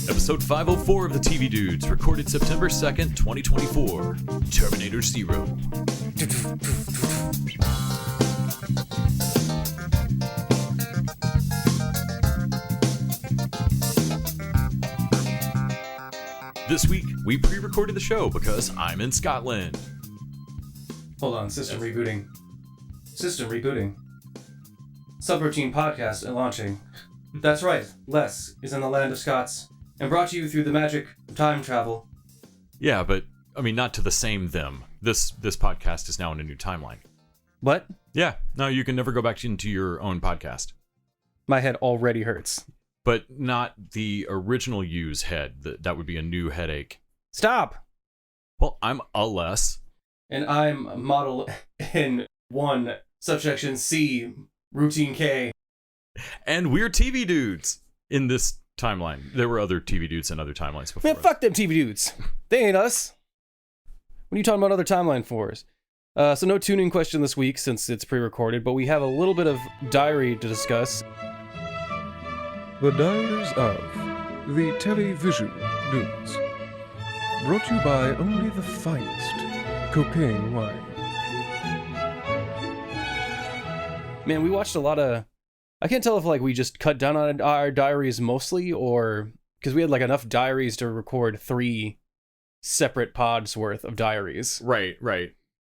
Episode 504 of the TV Dudes, recorded September 2nd, 2024. Terminator Zero. This week, we pre-recorded the show because I'm in Scotland. Hold on, system rebooting. System rebooting. Subroutine podcast and launching. That's right, Les is in the land of Scots, and brought to you through the magic of time travel. Yeah, but, I mean, not to the same them. This podcast is now in a new timeline. What? Yeah, no, you can never go back into your own podcast. My head already hurts. But not the original U's head. That would be a new headache. Stop! Well, I'm a Les. And I'm model N1, subsection C, routine K. And we're TV Dudes in this timeline. There were other TV Dudes in other timelines before. Man, fuck them TV Dudes. They ain't us. What are you talking about other timeline fors? So no tuning question this week since it's pre-recorded, but we have a little bit of diary to discuss. The Diaries of the Television Dudes. Brought to you by only the finest cocaine wine. Man, we watched a lot of... I can't tell if we just cut down on our diaries mostly, or... Because we had enough diaries to record 3 separate pods worth of diaries. Right.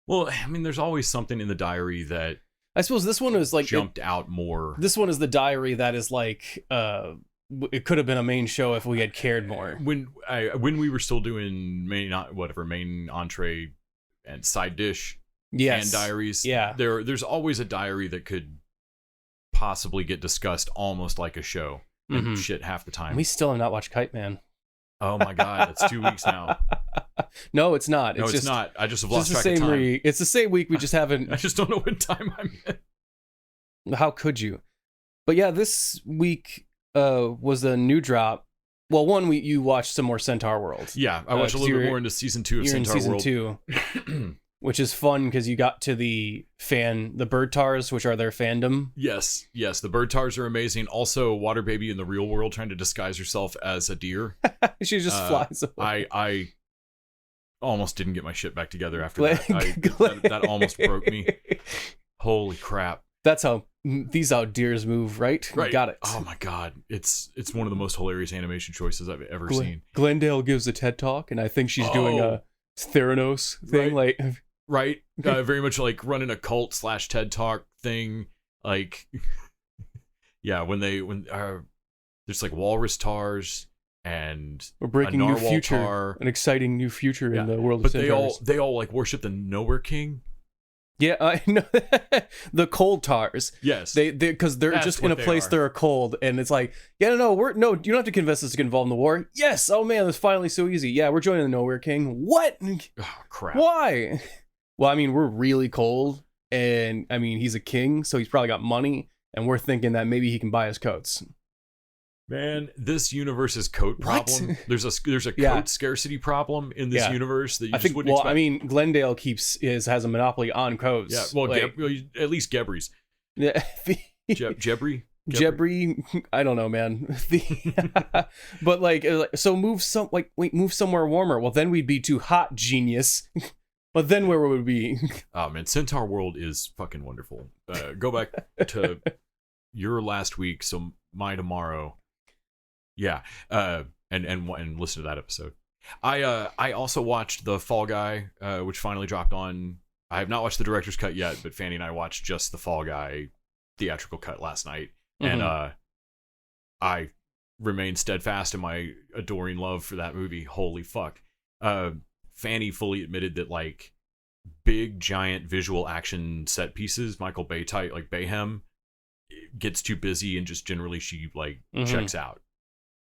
Well, I mean, there's always something in the diary that... I suppose this one was jumped out more. This one is the diary that is it could have been a main show if we had cared more. When we were still doing main entree and side dish, yes, and diaries, yeah, there's always a diary that could possibly get discussed almost like a show, and shit half the time. We still have not watched Kite Man. Oh my god, it's 2 weeks now. No, it's not. It's not. I just have lost track of time. It's the same week. We just haven't. I just don't know what time I'm in. How could you? But yeah, this week was a new drop. Well, one, you watched some more Centaur World. Yeah, I watched a little bit more into season 2 of Centaur World. You're in season 2, which is fun because you got to the bird tars, which are their fandom. Yes, the bird tars are amazing. Also, Water Baby in the real world trying to disguise herself as a deer. She just flies away. I almost didn't get my shit back together after that. That almost broke me. Holy crap. That's how these out deers move, right? Right. Got it. Oh my god. It's one of the most hilarious animation choices I've ever seen. Glendale gives a TED Talk, and I think she's doing a Theranos thing. Right. Very much like running a cult / TED Talk thing. Yeah, when there's walrus tars and we're breaking a new narwhal future, tar. An exciting new future in the world of Centaurs. But they all worship the Nowhere King. Yeah, I know. The cold tars. Yes. Because they're just in a place they're cold, and it's you don't have to convince us to get involved in the war. Yes. Oh man, that's finally so easy. Yeah, we're joining the Nowhere King. What? Oh crap. Why? Well, I mean, we're really cold, and I mean, he's a king, so he's probably got money, and we're thinking that maybe he can buy us coats. Man, this universe's coat problem. What? There's a coat scarcity problem in this universe that you just wouldn't expect. I mean, Glendale has a monopoly on coats. Yeah, well, at least Gebry's. Yeah, Gebry? Gebry, I don't know, man. But so move somewhere warmer. Well, then we'd be too hot, genius. But then where would we be? Oh man, Centaur World is fucking wonderful. Go back to your last week, so my tomorrow. Yeah, and listen to that episode. I also watched The Fall Guy, which finally dropped on. I have not watched the director's cut yet, but Fanny and I watched just the Fall Guy theatrical cut last night, and I remain steadfast in my adoring love for that movie. Holy fuck! Fanny fully admitted that big giant visual action set pieces, Michael Bay type Bayhem, gets too busy and just generally she checks out.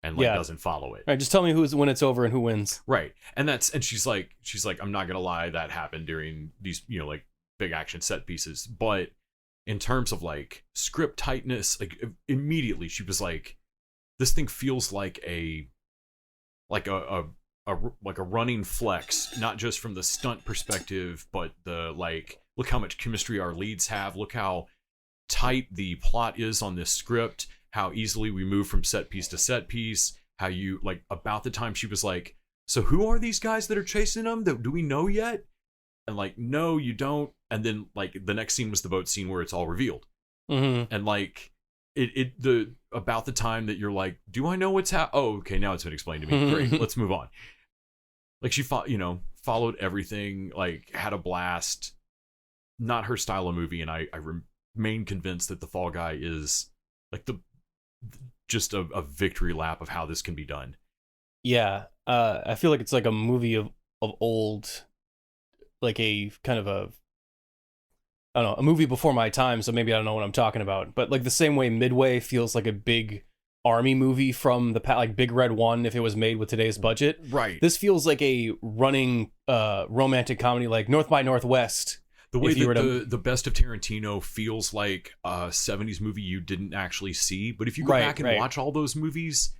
And doesn't follow it. Right, just tell me when it's over and who wins. Right, and she's like, I'm not gonna lie, that happened during these big action set pieces. But in terms of script tightness, immediately she was like, this thing feels like a running flex, not just from the stunt perspective, but the look how much chemistry our leads have. Look how tight the plot is on this script, how easily we move from set piece to set piece, how you, like, about the time she was like, so who are these guys that are chasing them? Do we know yet? And like, no, you don't. And then like the next scene was the boat scene where it's all revealed. Mm-hmm. And like about the time that you're like, do I know what's oh, okay, now it's been explained to me. Great, let's move on. Like she followed everything, like had a blast. Not her style of movie, and I remain convinced that The Fall Guy is like just a victory lap of how this can be done. Yeah, I feel like it's like a movie of old, like a kind of I don't know, a movie before my time, so maybe I don't know what I'm talking about. But like the same way Midway feels like a big army movie from the like Big Red One if it was made with today's budget. Right. This feels like a running romantic comedy like North by Northwest. The way that the best of Tarantino feels like a 70s movie you didn't actually see. But if you go back and watch all those movies,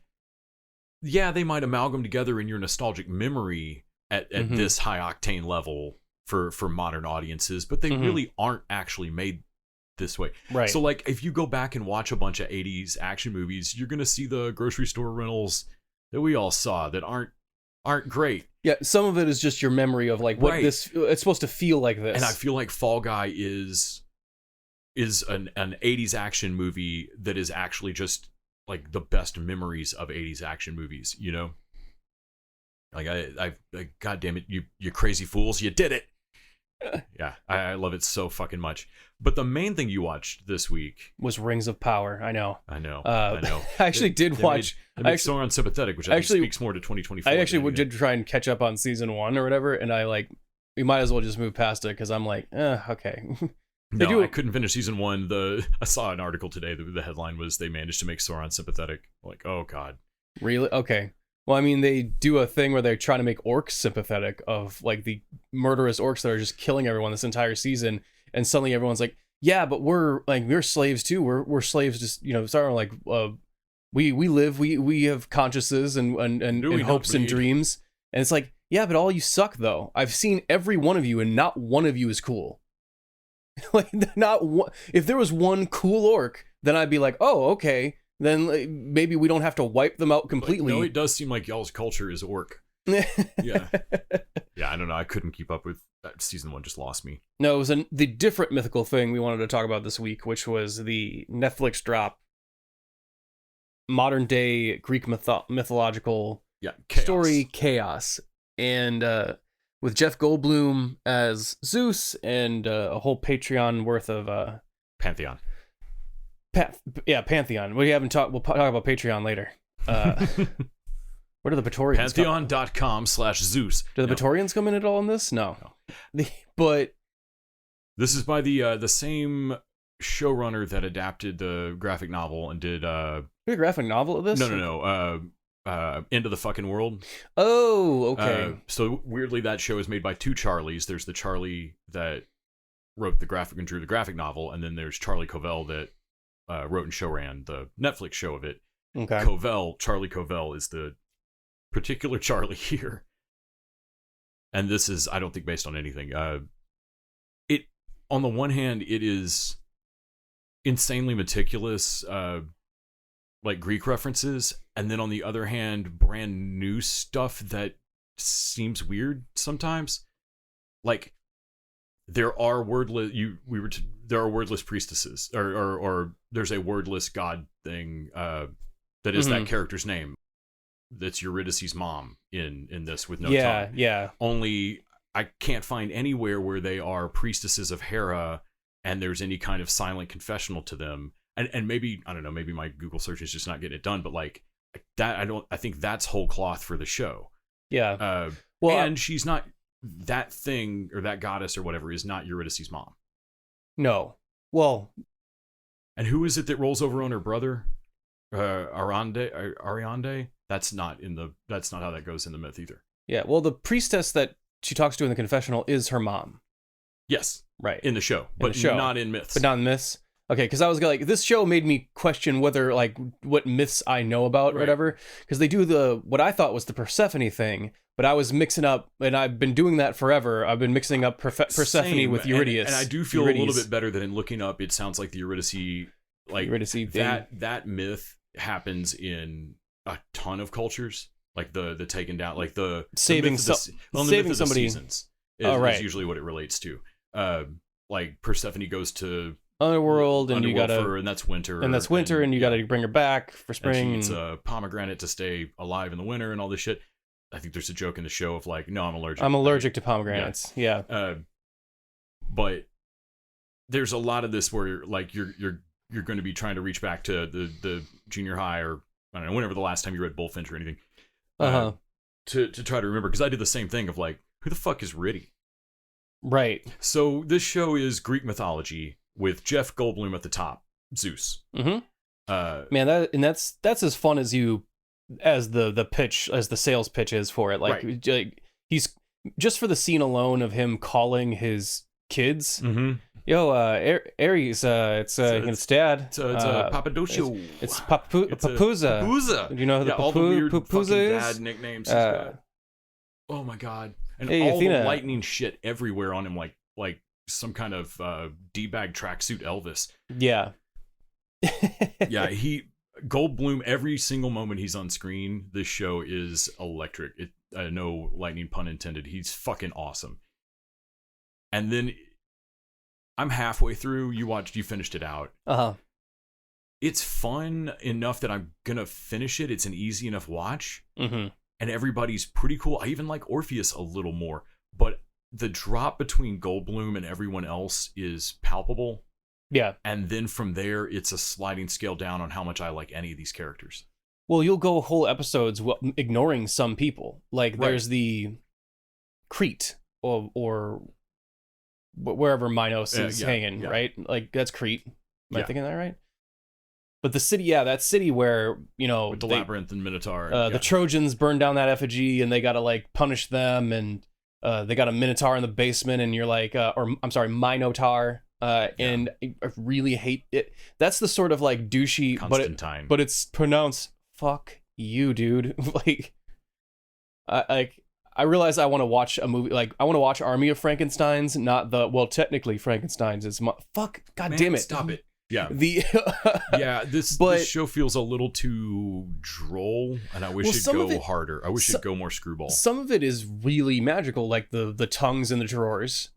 yeah, they might amalgam together in your nostalgic memory at this high octane level for modern audiences, but they really aren't actually made this way. Right. So like if you go back and watch a bunch of 80s action movies, you're going to see the grocery store rentals that we all saw that aren't great. Yeah, some of it is just your memory of like what it's supposed to feel like this. And I feel like Fall Guy is an 80s action movie that is actually just like the best memories of 80s action movies, you know? Like I God damn it, you crazy fools, you did it. Yeah, I love it so fucking much. But the main thing you watched this week was Rings of Power. I know. I actually did watch. It made so unsympathetic, which actually speaks more to 2024. I actually did try and catch up on season 1 or whatever, and we might as well just move past it because I'm like, okay. I couldn't finish season 1. I saw an article today that the headline was they managed to make Sauron sympathetic. Like, oh god, really? Okay. Well, I mean, they do a thing where they're trying to make orcs sympathetic of like the murderous orcs that are just killing everyone this entire season, and suddenly everyone's like, yeah, but we're slaves too. We're slaves. Just starting like we live, we have consciences and hopes and dreams, and it's like, yeah, but all you suck though. I've seen every one of you, and not one of you is cool. Like not one. If there was one cool orc, then I'd be like, oh, okay. Then maybe we don't have to wipe them out completely. No, it does seem like y'all's culture is orc. Yeah. Yeah, I don't know. I couldn't keep up with that. Season 1 just lost me. No, it was the different mythical thing we wanted to talk about this week, which was the Netflix drop modern day Greek mythological story Kaos. And with Jeff Goldblum as Zeus and a whole Patreon worth of Pantheon. Pantheon. We'll talk about Patreon later. Where do the Praetorians Pantheon.com/Zeus. Do the Praetorians come in at all in this? No. But this is by the same showrunner that adapted the graphic novel and did a graphic novel of this? No. End of the Fucking World. Oh, okay. So weirdly, that show is made by two Charlies. There's the Charlie that wrote the graphic and drew the graphic novel, and then there's Charlie Covell that wrote and showran the Netflix show of it. Okay. Charlie Covell is the particular Charlie here. And this is, I don't think, based on anything. It, on the one hand, it is insanely meticulous, like Greek references, and then on the other hand, brand new stuff that seems weird sometimes. Like, there are wordless priestesses, or there's a wordless god thing that is that character's name. That's Eurydice's mom in this with no tongue. Yeah. Only I can't find anywhere where they are priestesses of Hera and there's any kind of silent confessional to them. And maybe, I don't know, maybe my Google search is just not getting it done, but like that, I think that's whole cloth for the show. Yeah. And she's not, that thing or that goddess or whatever is not Eurydice's mom. No. Well. And who is it that rolls over on her brother? Ariande? That's not how that goes in the myth either. Yeah. Well, the priestess that she talks to in the confessional is her mom. Yes. Right. In the show, but not in myths. But not in myths. Okay, because I was like, this show made me question whether, like, what myths I know about or whatever. Because they do what I thought was the Persephone thing, But I was mixing up, and I've been doing that forever. I've been mixing up Persephone Same. with Eurydice. And I do feel a little bit better that in looking up, it sounds like the Eurydice, like Eurydice thing. that myth happens in a ton of cultures. Like the taken down, like the saving the myth of the, saving myth somebody. Of the seasons is usually what it relates to. Like Persephone goes to Underworld, and you gotta, and that's winter, and you gotta bring her back for spring. And she eats a pomegranate to stay alive in the winter, and all this shit. I think there's a joke in the show of like, no, I'm allergic. I'm allergic to pomegranates. Yeah. But there's a lot of this where like you're going to be trying to reach back to the junior high, or I don't know, whenever the last time you read Bullfinch or anything, to try to remember, because I did the same thing of like, who the fuck is Riddy? Right. So this show is Greek mythology with Jeff Goldblum at the top, Zeus. Mm-hmm. Man, that's as fun as the pitch, as the sales pitch is for it. Like, right. like he's just for the scene alone of him calling his kids. Mm-hmm. Yo, Aries, it's dad. It's Papadocio. It's Papuza. Papuza. Do you know who all the weird Papuza fucking is? dad nicknames he's got. Oh my god. And hey, all Athena. The lightning shit everywhere on him, like some kind of D-bag tracksuit Elvis. Yeah. Yeah, Goldblum, every single moment he's on screen, this show is electric. No lightning pun intended. He's fucking awesome. And then I'm halfway through. You finished it out. It's fun enough that I'm gonna finish it. It's an easy enough watch. Mm-hmm. And everybody's pretty cool. I even like Orpheus a little more. But the drop between Goldblum and everyone else is palpable. Yeah. And then from there, it's a sliding scale down on how much I like any of these characters. Well, you'll go whole episodes ignoring some people. Like, there's the Crete, or wherever Minos is hanging, right? Like, that's Crete. Am I thinking that right? But the city, that city where, with the Labyrinth and Minotaur. The Trojans burned down that effigy, and they got to, like, punish them, and they got a Minotaur in the basement, and you're like, Minotaur. And I really hate it. That's the sort of like douchey, Constantine. but it's pronounced "fuck you, dude." Like, I realize I want to watch a movie. Like, I want to watch Army of Frankenstein's, not technically Frankenstein's is fuck. God Man, damn it! Stop it. Yeah. This show feels a little too droll, and I wish it'd go harder. I wish it'd go more screwball. Some of it is really magical, like the tongues in the drawers,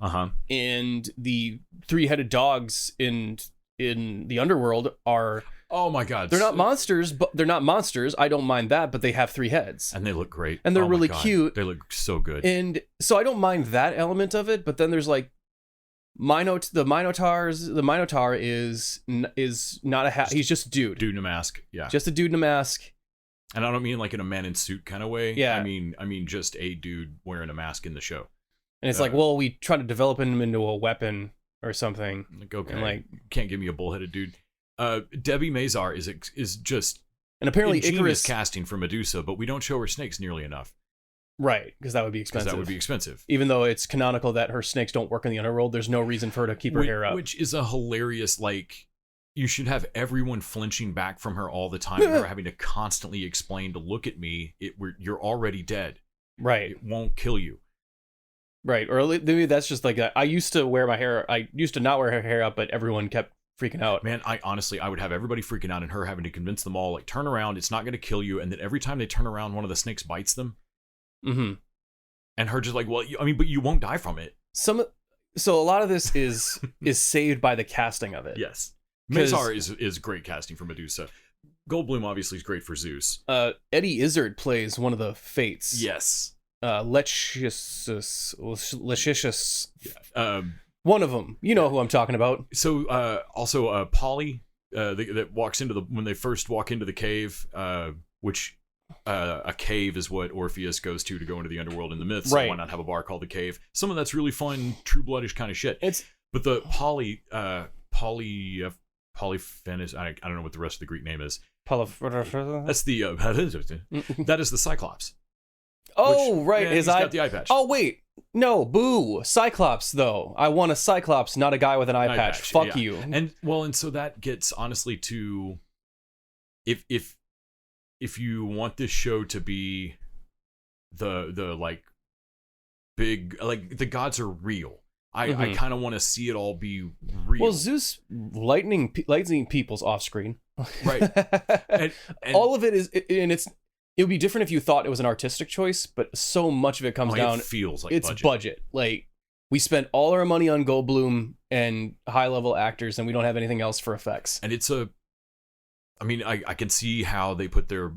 and the three-headed dogs in the underworld are. Oh my god! They're not monsters, but they're not monsters. I don't mind that, but they have three heads, and they look great, and they're really cute. They look so good, and so I don't mind that element of it. But then there's like. The Minotaur is not a he's just a dude. Dude in a mask, yeah. Just a dude in a mask. And I don't mean like in a man in suit kind of way. Yeah. I mean just a dude wearing a mask in the show. And it's like, well, we try to develop him into a weapon or something. Like, okay, and like, can't give me a bullheaded dude. Debbie Mazar is just and apparently Icarus casting for Medusa, but we don't show her snakes nearly enough. Right, because that would be expensive. Even though it's canonical that her snakes don't work in the underworld, there's no reason for her to keep her hair up. Which is a hilarious, like, you should have everyone flinching back from her all the time and her having to constantly explain to look at me, you're already dead. Right. It won't kill you. Right, or maybe that's just like, I used to not wear her hair up, but everyone kept freaking out. Man, I would have everybody freaking out and her having to convince them all, like, turn around, it's not going to kill you, and then every time they turn around, one of the snakes bites them. Mm-hmm. And her just like, well, but you won't die from it. So a lot of this is saved by the casting of it. Yes, Mazar is great casting for Medusa. Goldblum obviously is great for Zeus. Eddie Izzard plays one of the Fates. Yes. Lecious. Yeah. One of them. You know who I'm talking about. So also Polly that walks into when they first walk into the cave, which. A cave is what Orpheus goes to go into the underworld in the myths. So why not have a bar called the Cave? Some of that's really fun, True Bloodish kind of shit. But the Polyphemus, I don't know what the rest of the Greek name is. That's the that is the Cyclops. Oh, right. He's got the eye patch. Oh, wait. No, boo. Cyclops, though. I want a Cyclops, not a guy with an eye patch. Fuck you. And so that gets honestly to if you want this show to be the like big, like the gods are real. I kind of want to see it all be real. Well, Zeus lightning people's off screen, right? And all of it is, and it would be different if you thought it was an artistic choice, but so much of it comes down. It feels like it's budget. Like we spent all our money on Goldblum and high level actors, and we don't have anything else for effects. And it's I mean, I can see how they put their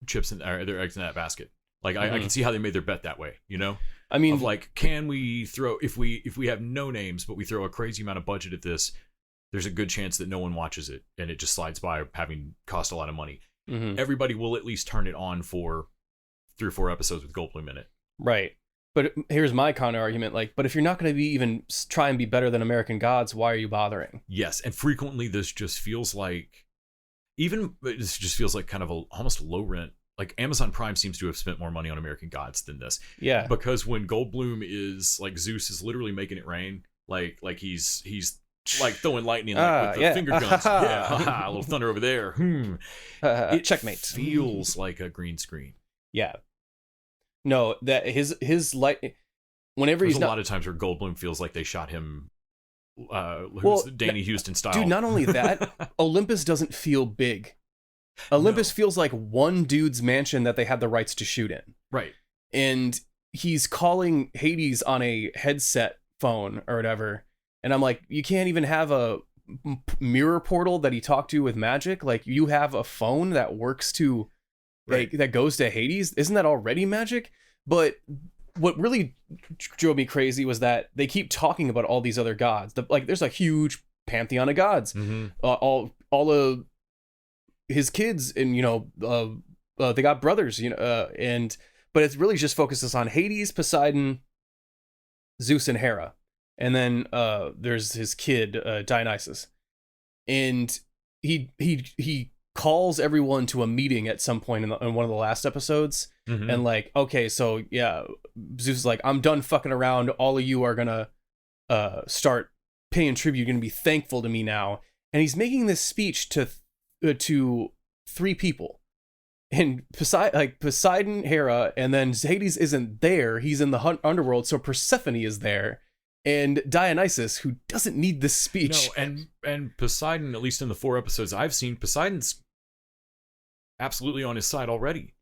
chips in their eggs in that basket. Like I can see how they made their bet that way. You know. I mean, of like, can we throw, if we have no names, but we throw a crazy amount of budget at this, there's a good chance that no one watches it and it just slides by having cost a lot of money. Everybody will at least turn it on for 3 or 4 episodes with Goldblum in it. Right. But here's my counter argument. Like, but if you're not going to be even try and be better than American Gods, why are you bothering? Yes. And frequently this just feels like, this just feels like kind of almost low rent. Like Amazon Prime seems to have spent more money on American Gods than this. Yeah. Because when Goldblum is like, Zeus is literally making it rain. Like he's like throwing lightning with the finger guns. Yeah. A little thunder over there. It checkmate. Feels like a green screen. Yeah. No, that his light. Whenever There's a lot of times where Goldblum feels like they shot him. Danny Houston style. Dude, not only that, Olympus doesn't feel big. Olympus feels like one dude's mansion that they had the rights to shoot in. Right. And he's calling Hades on a headset phone or whatever. And I'm like, you can't even have a mirror portal that he talked to with magic. Like, you have a phone that works to, that goes to Hades. Isn't that already magic? But what really drove me crazy was that they keep talking about all these other gods. There's a huge pantheon of gods. All of his kids, and they got brothers, but it really just focuses on Hades, Poseidon, Zeus, and Hera, and then there's his kid Dionysus, and he calls everyone to a meeting at some point in one of the last episodes, and like, okay, so yeah, Zeus is like, I'm done fucking around. All of you are gonna start paying tribute. You're gonna be thankful to me now, and he's making this speech to 3 people, and Poseidon, Hera, and then Hades isn't there. He's in the underworld, so Persephone is there, and Dionysus, who doesn't need this speech. No, and Poseidon, at least in the 4 episodes I've seen, Poseidon's absolutely on his side already.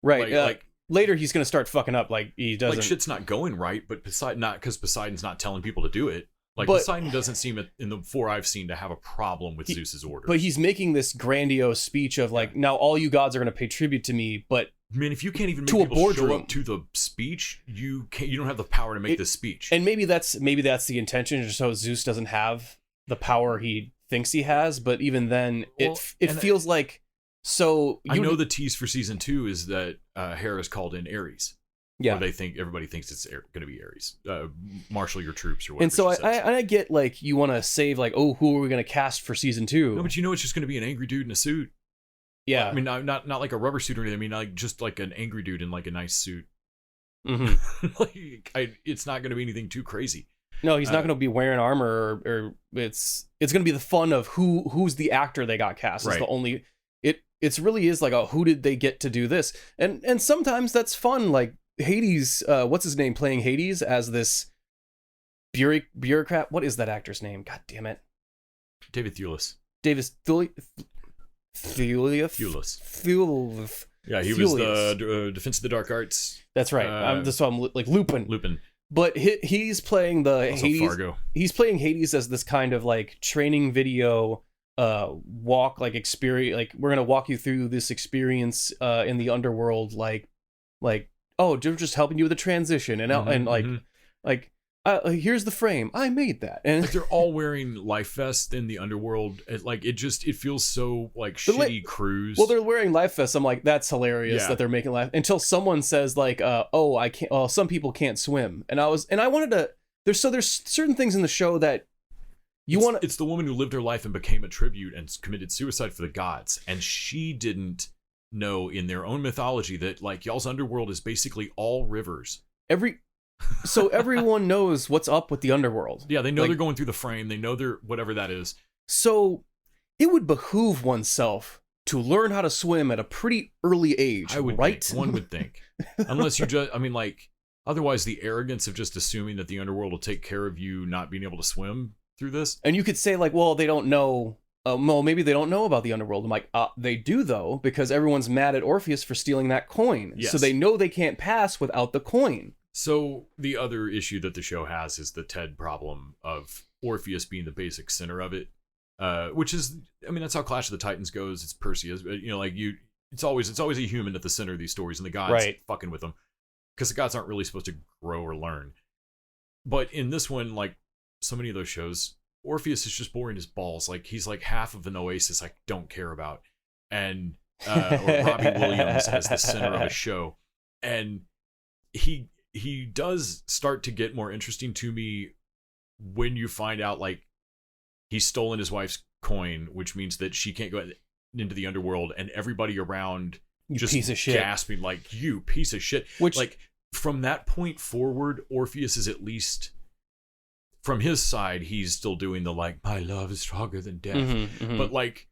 Right. Later he's gonna start fucking up. Like, he doesn't. Like, shit's not going right, but Poseidon's not telling people to do it. But Poseidon doesn't seem, in the 4 I've seen, to have a problem with Zeus's orders. But he's making this grandiose speech of like, now all you gods are going to pay tribute to me. But I mean, if you can't even make people show up to the speech, you don't have the power to make this speech. And maybe that's the intention, just so Zeus doesn't have the power he thinks he has. But even then, it feels like so. I know the tease for season 2 is that Hera is called in Ares. Yeah, or everybody thinks it's going to be Ares. Marshal your troops or whatever. And so I get, like, you want to save, like, oh, who are we going to cast for season 2? No, but it's just going to be an angry dude in a suit. Yeah, I mean, not like a rubber suit or anything. I mean, like, just like an angry dude in like a nice suit. It's not going to be anything too crazy. No, he's not going to be wearing armor, or it's going to be the fun of who's the actor they got cast. Right. It's the only it really is like, who did they get to do this? And sometimes that's fun, like. Hades, what's his name, playing Hades as this bureaucrat? What is that actor's name? God damn it. David Thewlis. Thewlis. Yeah, he was the Defense of the Dark Arts. That's right. I'm like Lupin. But he's playing Hades. Fargo. He's playing Hades as this kind of like training video walk, like experience. Like, we're gonna walk you through this experience in the underworld, like. Oh, they're just helping you with the transition, and here's the frame. I made that, and like, they're all wearing life vests in the underworld. It feels so like shitty cruise. Well, they're wearing life vests. I'm like, that's hilarious that they're making life, until someone says like, oh, I can't. Well, some people can't swim, and I wanted to. There's certain things in the show that you want. It's the woman who lived her life and became a tribute and committed suicide for the gods, and she didn't know in their own mythology that like y'all's underworld is basically all rivers. So everyone knows what's up with the underworld. Yeah, they know they're going through the frame. They know they're whatever that is. So it would behoove oneself to learn how to swim at a pretty early age, I would right? think, one would think. Unless you just, I mean, like, otherwise the arrogance of just assuming that the underworld will take care of you not being able to swim through this. And you could say, like, well, they don't know. Well, maybe they don't know about the underworld. I'm like, they do, though, because everyone's mad at Orpheus for stealing that coin. Yes. So they know they can't pass without the coin. So the other issue that the show has is the Ted problem of Orpheus being the basic center of it, which is, I mean, that's how Clash of the Titans goes. It's Perseus, you know, like it's always a human at the center of these stories, and the gods fucking with them because the gods aren't really supposed to grow or learn. But in this one, like so many of those shows, Orpheus is just boring as balls. Like he's like half of an Oasis I don't care about, and or Robbie Williams as the center of a show, and he does start to get more interesting to me when you find out like he's stolen his wife's coin, which means that she can't go into the underworld, and everybody around You just piece of shit. gasping like, you piece of shit. Which, like from that point forward, Orpheus is at least, from his side, he's still doing the like, my love is stronger than death. But like,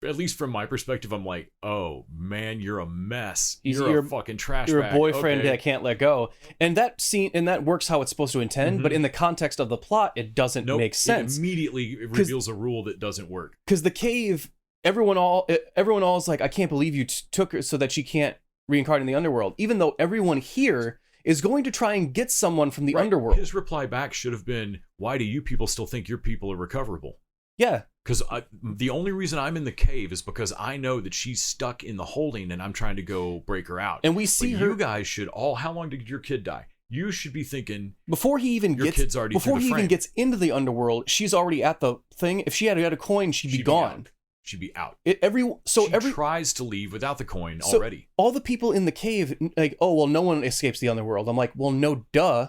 at least from my perspective, I'm like, oh man, you're a mess. You're a fucking trash You're bag. a boyfriend Okay. that can't let go. And that scene, and that works how it's supposed to intend, but in the context of the plot, it doesn't make sense. It immediately reveals a rule that doesn't work. Because the cave, everyone all is like, I can't believe you took her so that she can't reincarnate in the underworld, even though everyone here is going to try and get someone from the underworld. His reply back should have been, why do you people still think your people are recoverable? Yeah. Because the only reason I'm in the cave is because I know that she's stuck in the holding and I'm trying to go break her out. And we see but her. You guys should all, how long did your kid die? You should be thinking, Before he even your kid's already through the even frame. gets into the underworld, she's already at the thing. If she had a coin, she'd be gone. She'd be out. She tries to leave without the coin so already. All the people in the cave, like, oh well, no one escapes the underworld. I'm like, well, no, duh.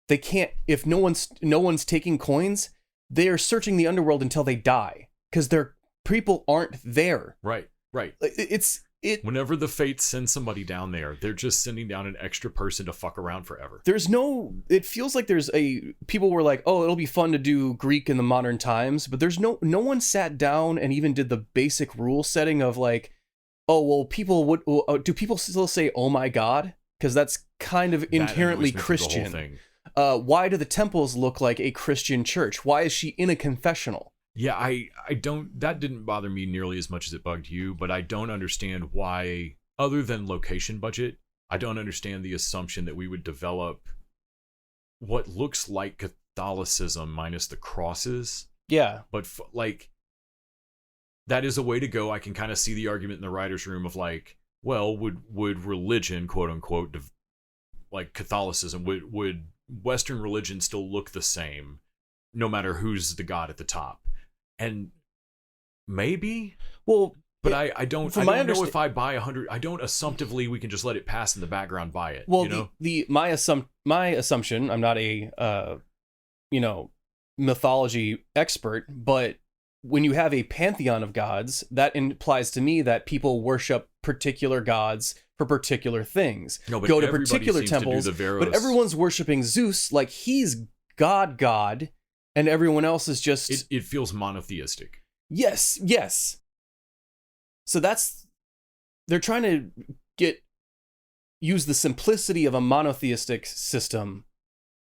They can't. If no one's taking coins, they are searching the underworld until they die because their people aren't there. Right. Whenever the fates send somebody down there, they're just sending down an extra person to fuck around forever. It feels like people were like, oh, it'll be fun to do Greek in the modern times, but there's no one sat down and even did the basic rule setting of like, oh, well, do people still say, oh my God? Because that's kind of inherently Christian. Why do the temples look like a Christian church? Why is she in a confessional? Yeah, I don't, that didn't bother me nearly as much as it bugged you, but I don't understand why, other than location budget, I don't understand the assumption that we would develop what looks like Catholicism minus the crosses. Yeah. But like, that is a way to go. I can kind of see the argument in the writer's room of like, well, would religion, quote unquote, like Catholicism, would Western religion still look the same no matter who's the god at the top? And maybe, well, but I don't know if I buy 100. I don't assumptively we can just let it pass in the background buy it. Well, you know? my assumption, I'm not a mythology expert, but when you have a pantheon of gods, that implies to me that people worship particular gods for particular things. No, but go to particular temples, but everyone's worshiping Zeus like he's God. And everyone else is just... It feels monotheistic. Yes. So they're trying to use the simplicity of a monotheistic system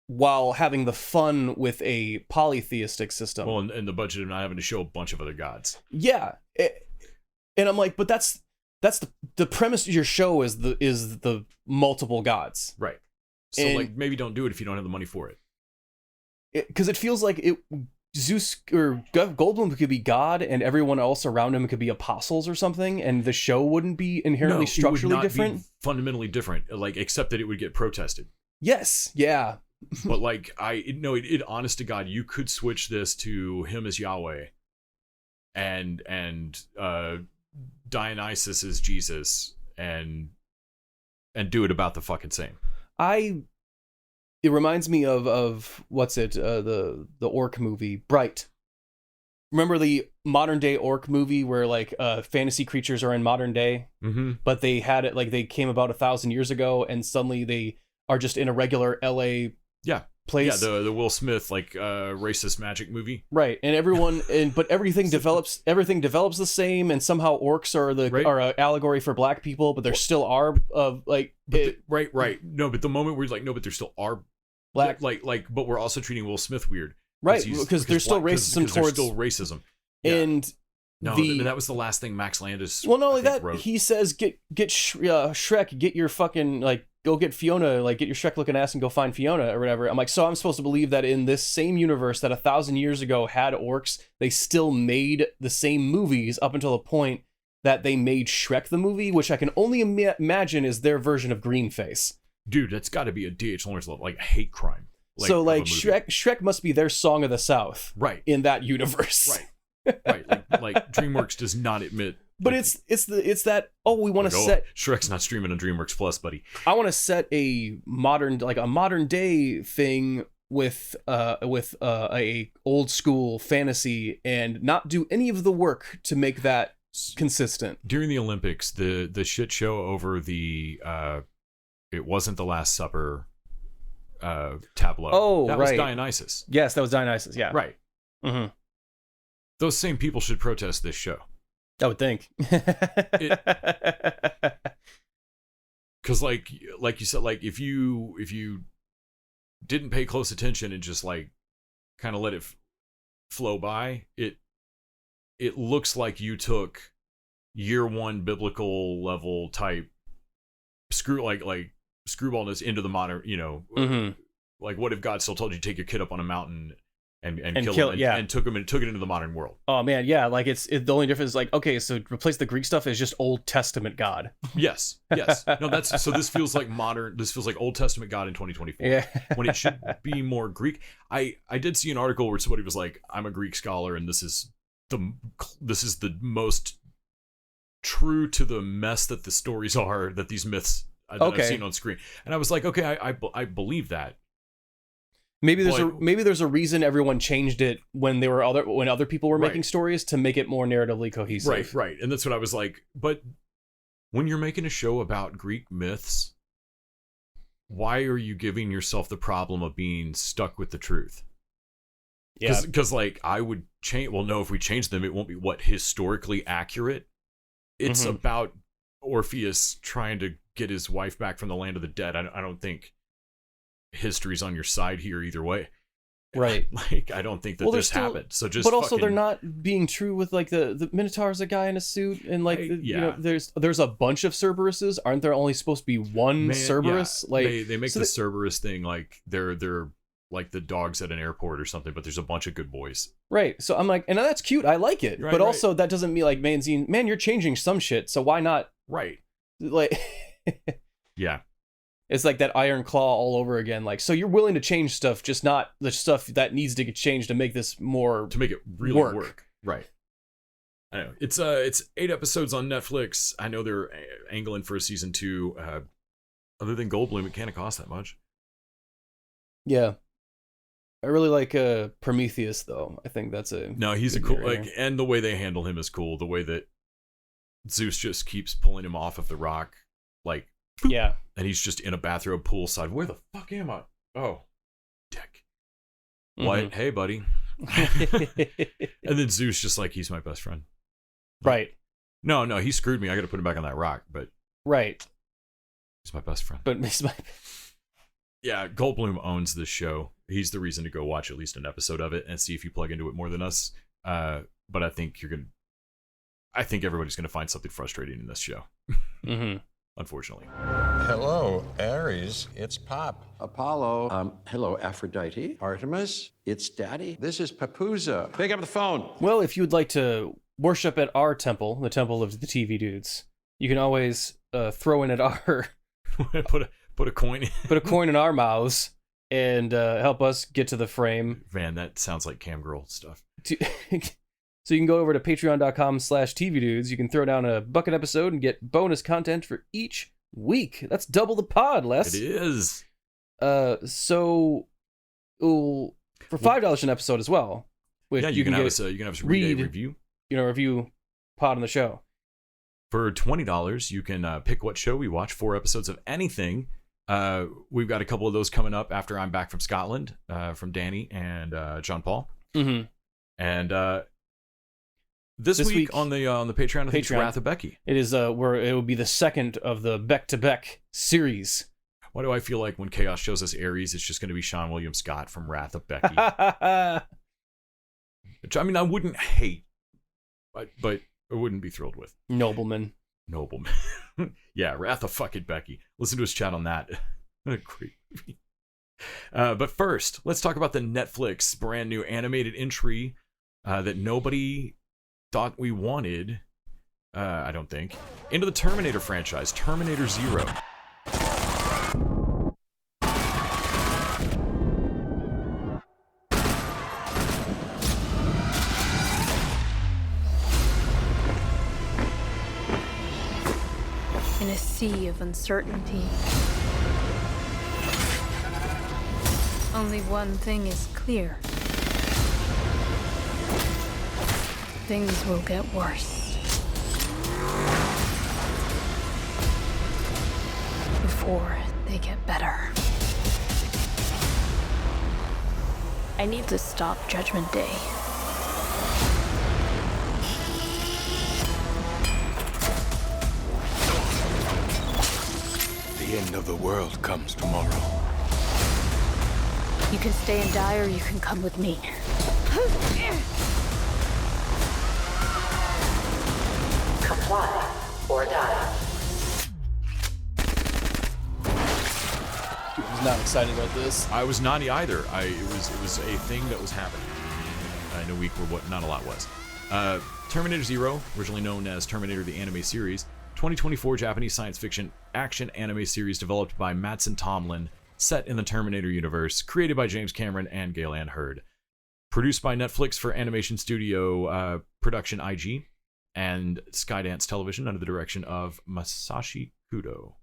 while having the fun with a polytheistic system. Well, and the budget of not having to show a bunch of other gods. Yeah. And I'm like, but that's the premise of your show is the multiple gods. Right. So like maybe don't do it if you don't have the money for it. Because it feels like Zeus or Goldblum could be God, and everyone else around him could be apostles or something, and the show wouldn't be inherently structurally different. Be fundamentally different, like except that it would get protested. Yes, yeah. But like it honest to God, you could switch this to him as Yahweh, and Dionysus is Jesus, and do it about the fucking same. It reminds me of what's it? The orc movie, Bright. Remember the modern day orc movie where like fantasy creatures are in modern day, but they had it like they came about 1,000 years ago, and suddenly they are just in a regular LA place. Yeah, the Will Smith racist magic movie. Right, and but everything develops the same, and somehow orcs are an allegory for black people, but there still are right. No, but the moment where you're like, no, but there still are black, but we're also treating Will Smith weird, right? Because there's still racism towards there's still racism, and no, that was the last thing Max Landis. Well, not only that, wrote. he says, "Get Shrek, get your fucking go get Fiona, get your Shrek looking ass and go find Fiona or whatever." I'm like, so I'm supposed to believe that in this same universe that 1,000 years ago had orcs, they still made the same movies up until the point that they made Shrek the movie, which I can only imagine is their version of Greenface. Dude, that's got to be a D.H. Lawrence level, hate crime. Shrek must be their Song of the South, right? In that universe, right? Right, DreamWorks does not admit. But it's that we want to set Shrek's not streaming on DreamWorks Plus, buddy. I want to set a modern day thing with a old school fantasy and not do any of the work to make that consistent. During the Olympics, the shit show over the it wasn't the Last Supper tableau. Oh, that right. was Dionysus. Yes, that was Dionysus. Yeah, right. Mm-hmm. Those same people should protest this show. I would think. Because like you said, if you didn't pay close attention and just kind of let it flow by, it looks like you took year one biblical level type screwballness into the modern, mm-hmm. What if God still told you to take your kid up on a mountain and kill him yeah. and took it into the modern world? Oh man, yeah, it's the only difference is okay, so replace the Greek stuff as just Old Testament God. Yes. No, so this feels like modern. This feels like Old Testament God in 2024. Yeah. When it should be more Greek. I did see an article where somebody was like, I'm a Greek scholar and this is the most true to the mess that the stories are, that these myths that I've seen on screen. And I was like, okay, I believe that. Maybe there's a reason everyone changed it when other people were making stories to make it more narratively cohesive. Right. And that's what I was like. But when you're making a show about Greek myths, why are you giving yourself the problem of being stuck with the truth? Yeah. Because I would change. Well, no, if we change them, it won't be historically accurate. It's about Orpheus trying to get his wife back from the land of the dead. I don't think history's on your side here either way, right? I don't think that this happened. So but also they're not being true with the Minotaur's a guy in a suit and there's a bunch of Cerberuses. Aren't there only supposed to be one Cerberus? Yeah. They make the Cerberus thing like they're like the dogs at an airport or something, but there's a bunch of good boys. Right. So I'm like, and that's cute. I like it. But also that doesn't mean man, you're changing some shit. So why not? Right. Yeah. It's like that Iron Claw all over again. So you're willing to change stuff, just not the stuff that needs to get changed to make this more to make it really work. Right. I know it's 8 episodes on Netflix. I know they're angling for a season 2. Other than Goldblum, it can't cost that much. Yeah. I really like Prometheus though. I think that's he's a cool and the way they handle him is cool. The way that Zeus just keeps pulling him off of the rock, yeah. And he's just in a bathrobe poolside. Where the fuck am I? Oh, dick. What? Hey, buddy. And then Zeus just he's my best friend. Right. No, he screwed me. I got to put him back on that rock. But right. He's my best friend. But he's my. Yeah, Goldblum owns this show. He's the reason to go watch at least an episode of it and see if you plug into it more than us. But I think everybody's gonna find something frustrating in this show. Mm-hmm. Unfortunately. Hello, Aries. It's Pop. Apollo. Hello, Aphrodite. Artemis. It's Daddy. This is Papuza. Pick up the phone. Well, if you'd like to worship at our temple, the temple of the TV dudes, you can always throw in at our put a coin in. Put a coin in our mouths and help us get to the frame. Man, that sounds like cam girl stuff. So you can go over to patreon.com/tvdudes. You can throw down a bucket episode and get bonus content for each week. That's double the pod, Les. It is. So for $5 an episode as well. Which you can have us read a review. Review pod on the show. For $20, you can pick what show we watch. 4 episodes of anything. We've got a couple of those coming up after I'm back from Scotland, from Danny and John Paul. Mm-hmm. And this week on the Patreon, I think it's Wrath of Becky. It is where it will be the second of the Beck to Beck series. Why do I feel like when Chaos shows us Ares, it's just going to be Sean William Scott from Wrath of Becky? Which, I mean, I wouldn't hate, but I wouldn't be thrilled with. Nobleman. Yeah, Wrath of fucking Becky. Listen to his chat on that. What a great movie. But first, let's talk about the Netflix brand new animated entry that nobody thought we wanted, I don't think, into the Terminator franchise, Terminator Zero. In a sea of uncertainty, only one thing is clear. Things will get worse before they get better. I need to stop Judgment Day. The end of the world comes tomorrow. You can stay and die, or you can come with me. Comply or die. Dude, I was not excited about this. I was not either. It was a thing that was happening in a week where not a lot was. Terminator Zero, originally known as Terminator the Anime Series, 2024 Japanese science fiction action anime series developed by Mattson Tomlin, set in the Terminator universe, created by James Cameron and Gale Ann Hurd. Produced by Netflix for animation studio Production IG and Skydance Television under the direction of Masashi Kudo.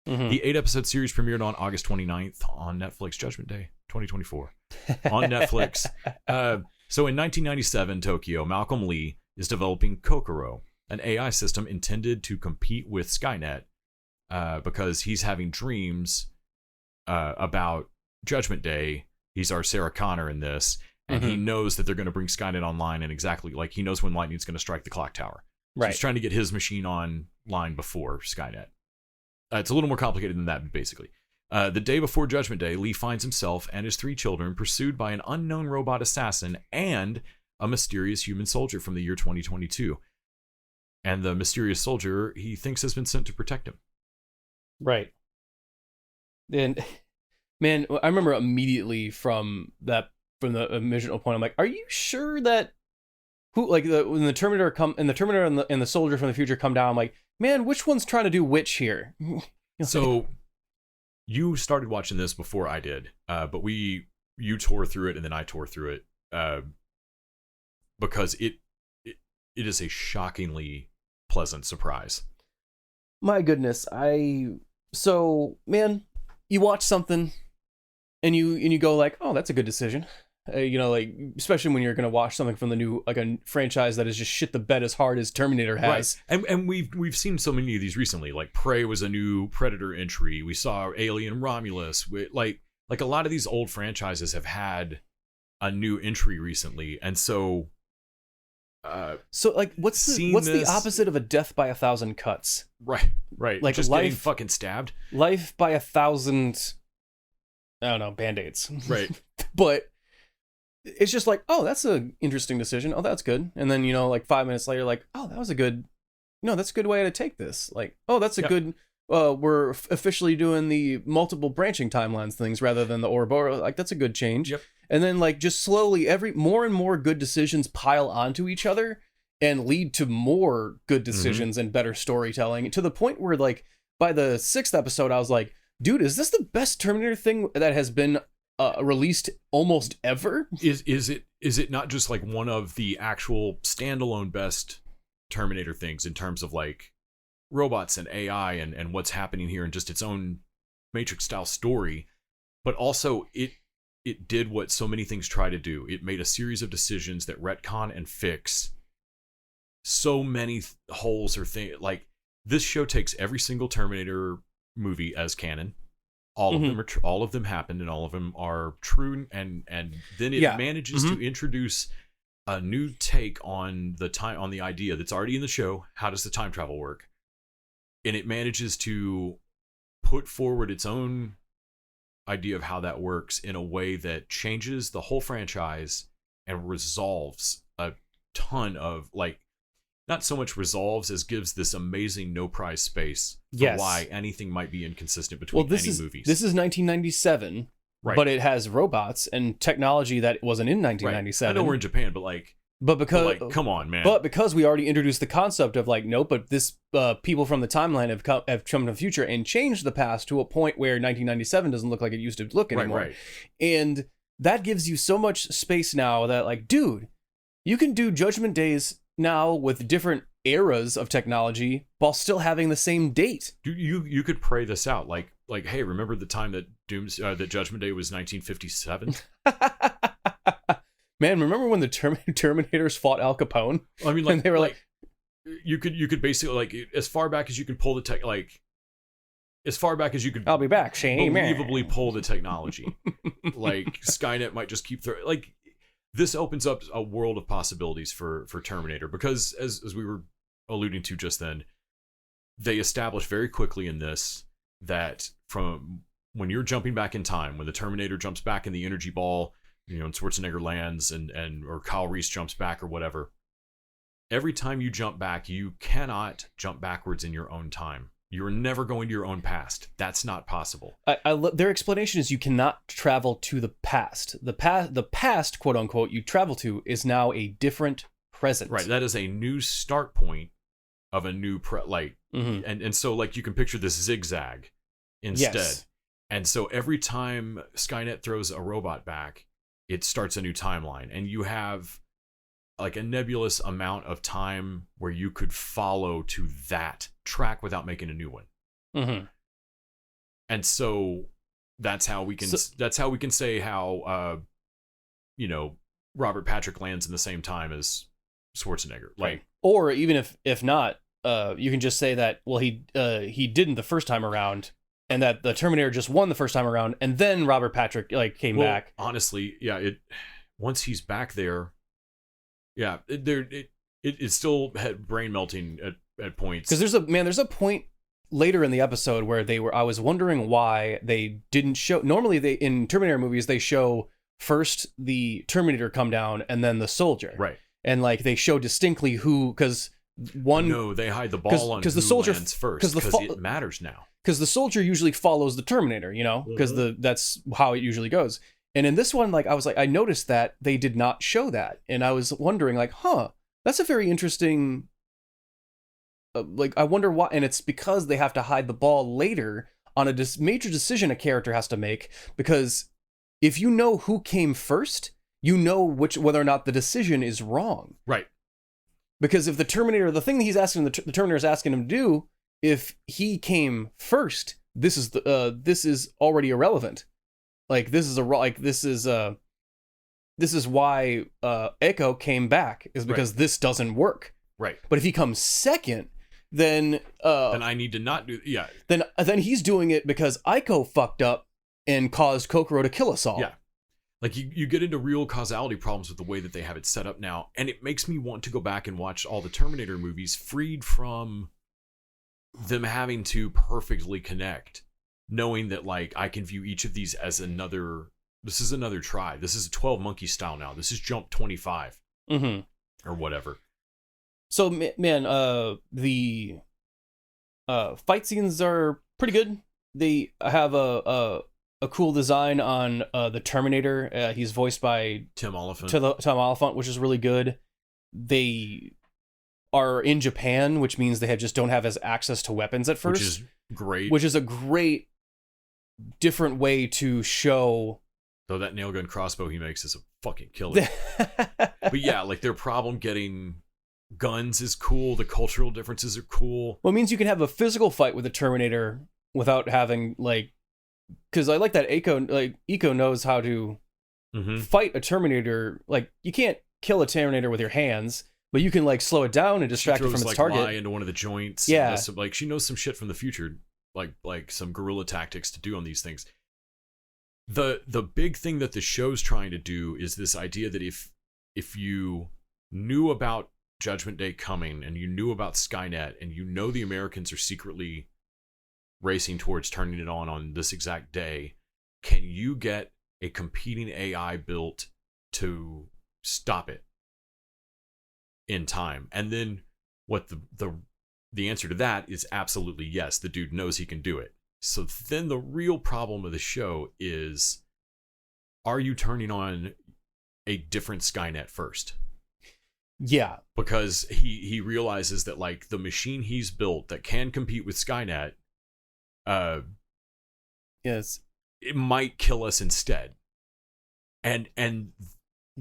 Mm-hmm. The 8-episode series premiered on August 29th on Netflix, Judgment Day 2024 on Netflix. So in 1997 Tokyo, Malcolm Lee is developing Kokoro, an AI system intended to compete with Skynet because he's having dreams about Judgment Day. He's our Sarah Connor in this, and he knows that they're going to bring Skynet online, and exactly like he knows when lightning's going to strike the clock tower. So Right. he's trying to get his machine online before Skynet. It's a little more complicated than that, basically. The day before Judgment Day, Lee finds himself and his 3 children pursued by an unknown robot assassin and a mysterious human soldier from the year 2022. And the mysterious soldier he thinks has been sent to protect him. Right. And man, I remember immediately from the original point, I'm like, are you sure that when the Terminator and the soldier from the future come down, I'm like, man, which one's trying to do which here? So you started watching this before I did, but you tore through it and then I tore through it because it is a shockingly pleasant surprise. My goodness, man, you watch something and you go like, oh, that's a good decision. Like, especially when you're going to watch something from the new, like a franchise that has just shit the bed as hard as Terminator has. Right. And we've seen so many of these recently. Like Prey was a new Predator entry. We saw Alien Romulus. Like a lot of these old franchises have had a new entry recently, and so like what's the opposite of a death by 1,000 cuts? Right. Like just life, getting fucking stabbed. Life by 1,000, I don't know, band-aids. Right. But it's just like, oh, that's an interesting decision. Oh, that's good. And then, like 5 minutes later, like, oh, that was a good, that's a good way to take this. Like, oh, that's a good, we're officially doing the multiple branching timelines things rather than the Ouroboros. Like, that's a good change. Yep. And then, like, just slowly, more and more good decisions pile onto each other and lead to more good decisions and better storytelling, to the point where, like, by the 6th episode, I was like, dude, is this the best Terminator thing that has been released almost ever? Is it not just like one of the actual standalone best Terminator things in terms of like robots and AI and what's happening here and just its own Matrix style story, but also it did what so many things try to do. It made a series of decisions that retcon and fix so many holes or things. Like, this show takes every single Terminator movie as canon, all of them are all of them happened, and all of them are true, and then it manages to introduce a new take on the idea that's already in the show. How does the time travel work? And it manages to put forward its own idea of how that works in a way that changes the whole franchise and resolves a ton of, like, not so much resolves as gives this amazing no prize space for why anything might be inconsistent between movies. This is 1997, right? But it has robots and technology that wasn't in 1997. Right. I know we're in Japan, but come on, man. But because we already introduced the concept of like, nope, but this people from the timeline have come to the future and changed the past to a point where 1997 doesn't look like it used to look anymore. Right. And that gives you so much space now that, like, dude, you can do Judgment Days now with different eras of technology while still having the same date. You could pray this out, like, hey, remember the time that that Judgment Day was 1957? Man, remember when the Terminators fought Al Capone? I mean, like, and they were like, you could basically, like, as far back as you could pull the tech, like, as far back as you could. I'll be back, Shane. Believably pull the technology. Like, Skynet might just keep throwing, like. This opens up a world of possibilities for Terminator, because as we were alluding to just then, they established very quickly in this that from when you're jumping back in time, when the Terminator jumps back in the energy ball, and Schwarzenegger lands and or Kyle Reese jumps back or whatever, every time you jump back, you cannot jump backwards in your own time. You're never going to your own past. That's not possible. Their explanation is you cannot travel to the past. The past, quote unquote, you travel to is now a different present. Right. That is a new start point of a new and so, like, you can picture this zigzag instead. Yes. And so every time Skynet throws a robot back, it starts a new timeline, and you have like a nebulous amount of time where you could follow to that track without making a new one. Mm-hmm. And so that's how we can say how Robert Patrick lands in the same time as Schwarzenegger. Like, or even if not, you can just say that, well, he didn't the first time around, and that the Terminator just won the first time around, and then Robert Patrick came back. Honestly, yeah, once he's back there, yeah, it still had brain melting at points. Because there's a point later in the episode where I was wondering why they didn't show. Normally, in Terminator movies they show first the Terminator come down and then the soldier, right? And like they show distinctly who, because they hide the ball on who the soldier lands first, because it matters now. Because the soldier usually follows the Terminator, because that's how it usually goes. And in this one, I noticed that they did not show that, and I was wondering, that's a very interesting. I wonder why, and it's because they have to hide the ball later on a major decision a character has to make. Because if you know who came first, you know whether or not the decision is wrong. Right. Because if the thing that he's asking the Terminator is asking him to do, if he came first, this is already irrelevant. Like, this is why Echo came back, is because this doesn't work. Right. But if he comes second, then I need to not do. Yeah. Then he's doing it because Ico fucked up and caused Kokoro to kill us all. Yeah. Like, you get into real causality problems with the way that they have it set up now, and it makes me want to go back and watch all the Terminator movies, freed from them having to perfectly connect, knowing that, like, I can view each of these as this is another try. This is a 12 monkey style now. This is jump 25 or whatever. So, man, the fight scenes are pretty good. They have a cool design on the Terminator. He's voiced by Tim Oliphant. Tom Oliphant, which is really good. They are in Japan, which means they just don't have as access to weapons at first. Which is great. Which is a great different way to show. Though that nail gun crossbow he makes is a fucking killer. But yeah, like, their problem getting guns is cool. The cultural differences are cool. Well, it means you can have a physical fight with a Terminator without having, like, because I like that Eco knows how to fight a Terminator. Like, you can't kill a Terminator with your hands, but you can, like, slow it down and distract it from its target. Lie into one of the joints. Yeah. She knows some shit from the future. like some guerrilla tactics to do on these things. The big thing that the show's trying to do is this idea that if you knew about Judgment Day coming, and you knew about Skynet, and you know the Americans are secretly racing towards turning it on this exact day, can you get a competing AI built to stop it in time? And then what the answer to that is absolutely yes. The dude knows he can do it. So then the real problem of the show is, are you turning on a different Skynet first? Yeah. Because he realizes that, like, the machine he's built that can compete with Skynet, yes, it might kill us instead. And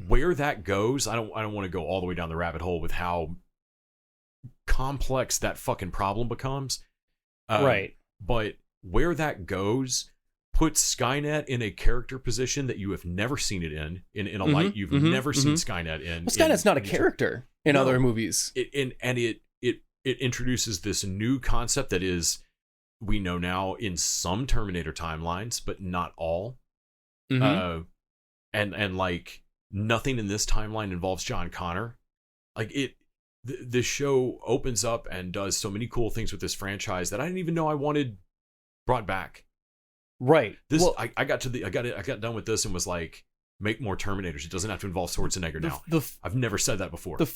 where that goes, I don't want to go all the way down the rabbit hole with how complex that fucking problem becomes. Right. But where that goes puts Skynet in a character position that you have never seen it in a light you've never seen Skynet in. Well, Skynet's not a character in other movies. It introduces this new concept that is, we know now, in some Terminator timelines, but not all. And like, nothing in this timeline involves John Connor. Like, the show opens up and does so many cool things with this franchise that I didn't even know I wanted brought back. Right. This, well, I got done with this and was like, make more Terminators. It doesn't have to involve Schwarzenegger now. I've never said that before. The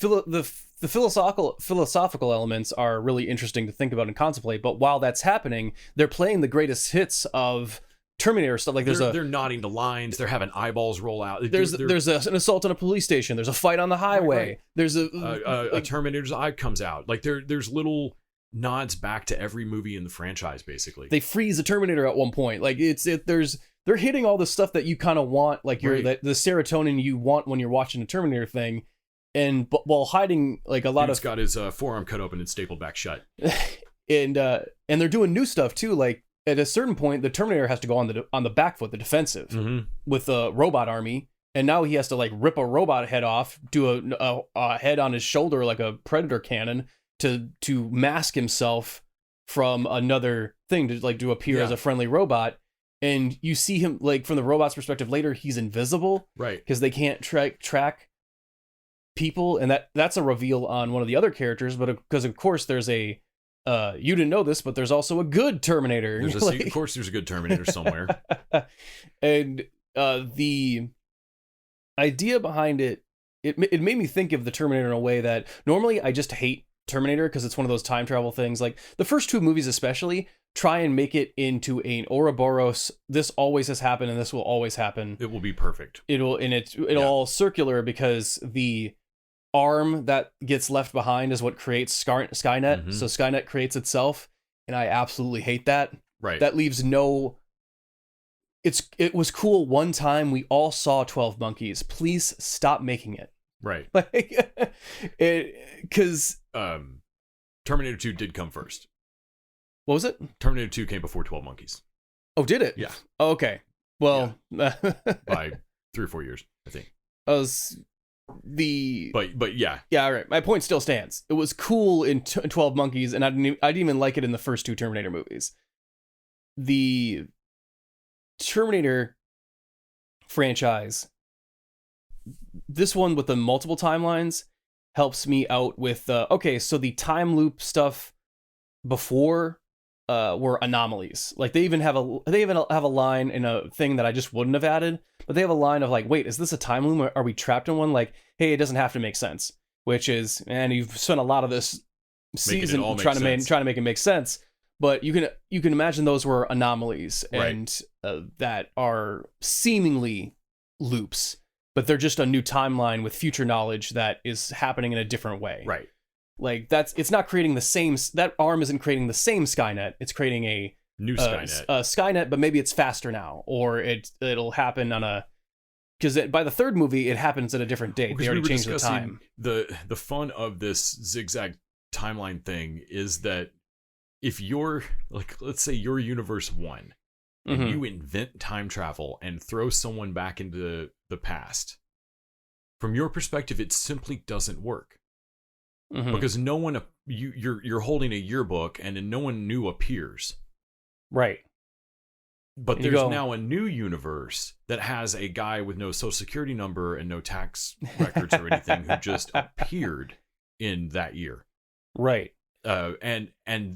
philosophical elements are really interesting to think about and contemplate. But while that's happening, they're playing the greatest hits of Terminator stuff. Like they're nodding to lines. They're having eyeballs roll out. There's an assault on a police station. There's a fight on the highway. Right. There's a Terminator's eye comes out. Like there's little nods back to every movie in the franchise. Basically, they freeze a Terminator at one point. Like they're hitting all the stuff that you kind of want. Like the serotonin you want when you're watching a Terminator thing, but while hiding like a lot Dude's got his forearm cut open and stapled back shut. and they're doing new stuff too. Like, at a certain point, the Terminator has to go on the back foot, the defensive, with a robot army, and now he has to like rip a robot head off, do a head on his shoulder like a Predator cannon to mask himself from another thing to appear as a friendly robot. And you see him, like, from the robot's perspective later, he's invisible, right? Because they can't track people, and that's a reveal on one of the other characters. But because of course there's a you didn't know this, but there's also a good Terminator. Of course, there's a good Terminator somewhere. And the idea behind it made me think of the Terminator in a way that normally I just hate Terminator because it's one of those time travel things. Like the first two movies especially try and make it into an Ouroboros, this always has happened and this will always happen. It will be perfect. It'll all circular, because the arm that gets left behind is what creates Skynet. So Skynet creates itself, and I absolutely hate that. Right. That leaves no... It was cool one time we all saw 12 Monkeys. Please stop making it. Right. Like, because Terminator 2 did come first. What was it? Terminator 2 came before 12 Monkeys. Oh, did it? Yeah. Oh, okay. Well, by 3 or 4 years, I think. But yeah. Yeah, all right. My point still stands. It was cool in 12 Monkeys, and I didn't even like it in the first two Terminator movies. The Terminator franchise, this one with the multiple timelines, helps me out with okay, so the time loop stuff before were anomalies. Like they even have a line in a thing that I just wouldn't have added, but they have a line of like, wait, is this a time loop? Or are we trapped in one? Like, hey, it doesn't have to make sense. Which is, and you've spent a lot of this season trying to make it make sense. But you can imagine those were anomalies, and that are seemingly loops, but they're just a new timeline with future knowledge that is happening in a different way. Right. Like it's not creating the same. That arm isn't creating the same Skynet. It's creating a new Skynet. Skynet, but maybe it's faster now, or it'll happen on a. Because by the third movie, it happens at a different date. They already changed the time. The fun of this zigzag timeline thing is that if you're like, let's say you're Universe 1, and you invent time travel and throw someone back into the past, from your perspective, it simply doesn't work. Because no one, you're holding a yearbook and no one new appears. Right. But And you there's go- now a new universe that has a guy with no social security number and no tax records or anything who just appeared in that year. Right. And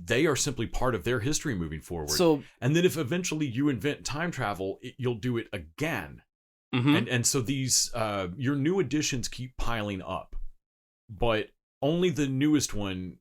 they are simply part of their history moving forward. So, and then if eventually you invent time travel, you'll do it again. mhm. And so these your new additions keep piling up, but only the newest one.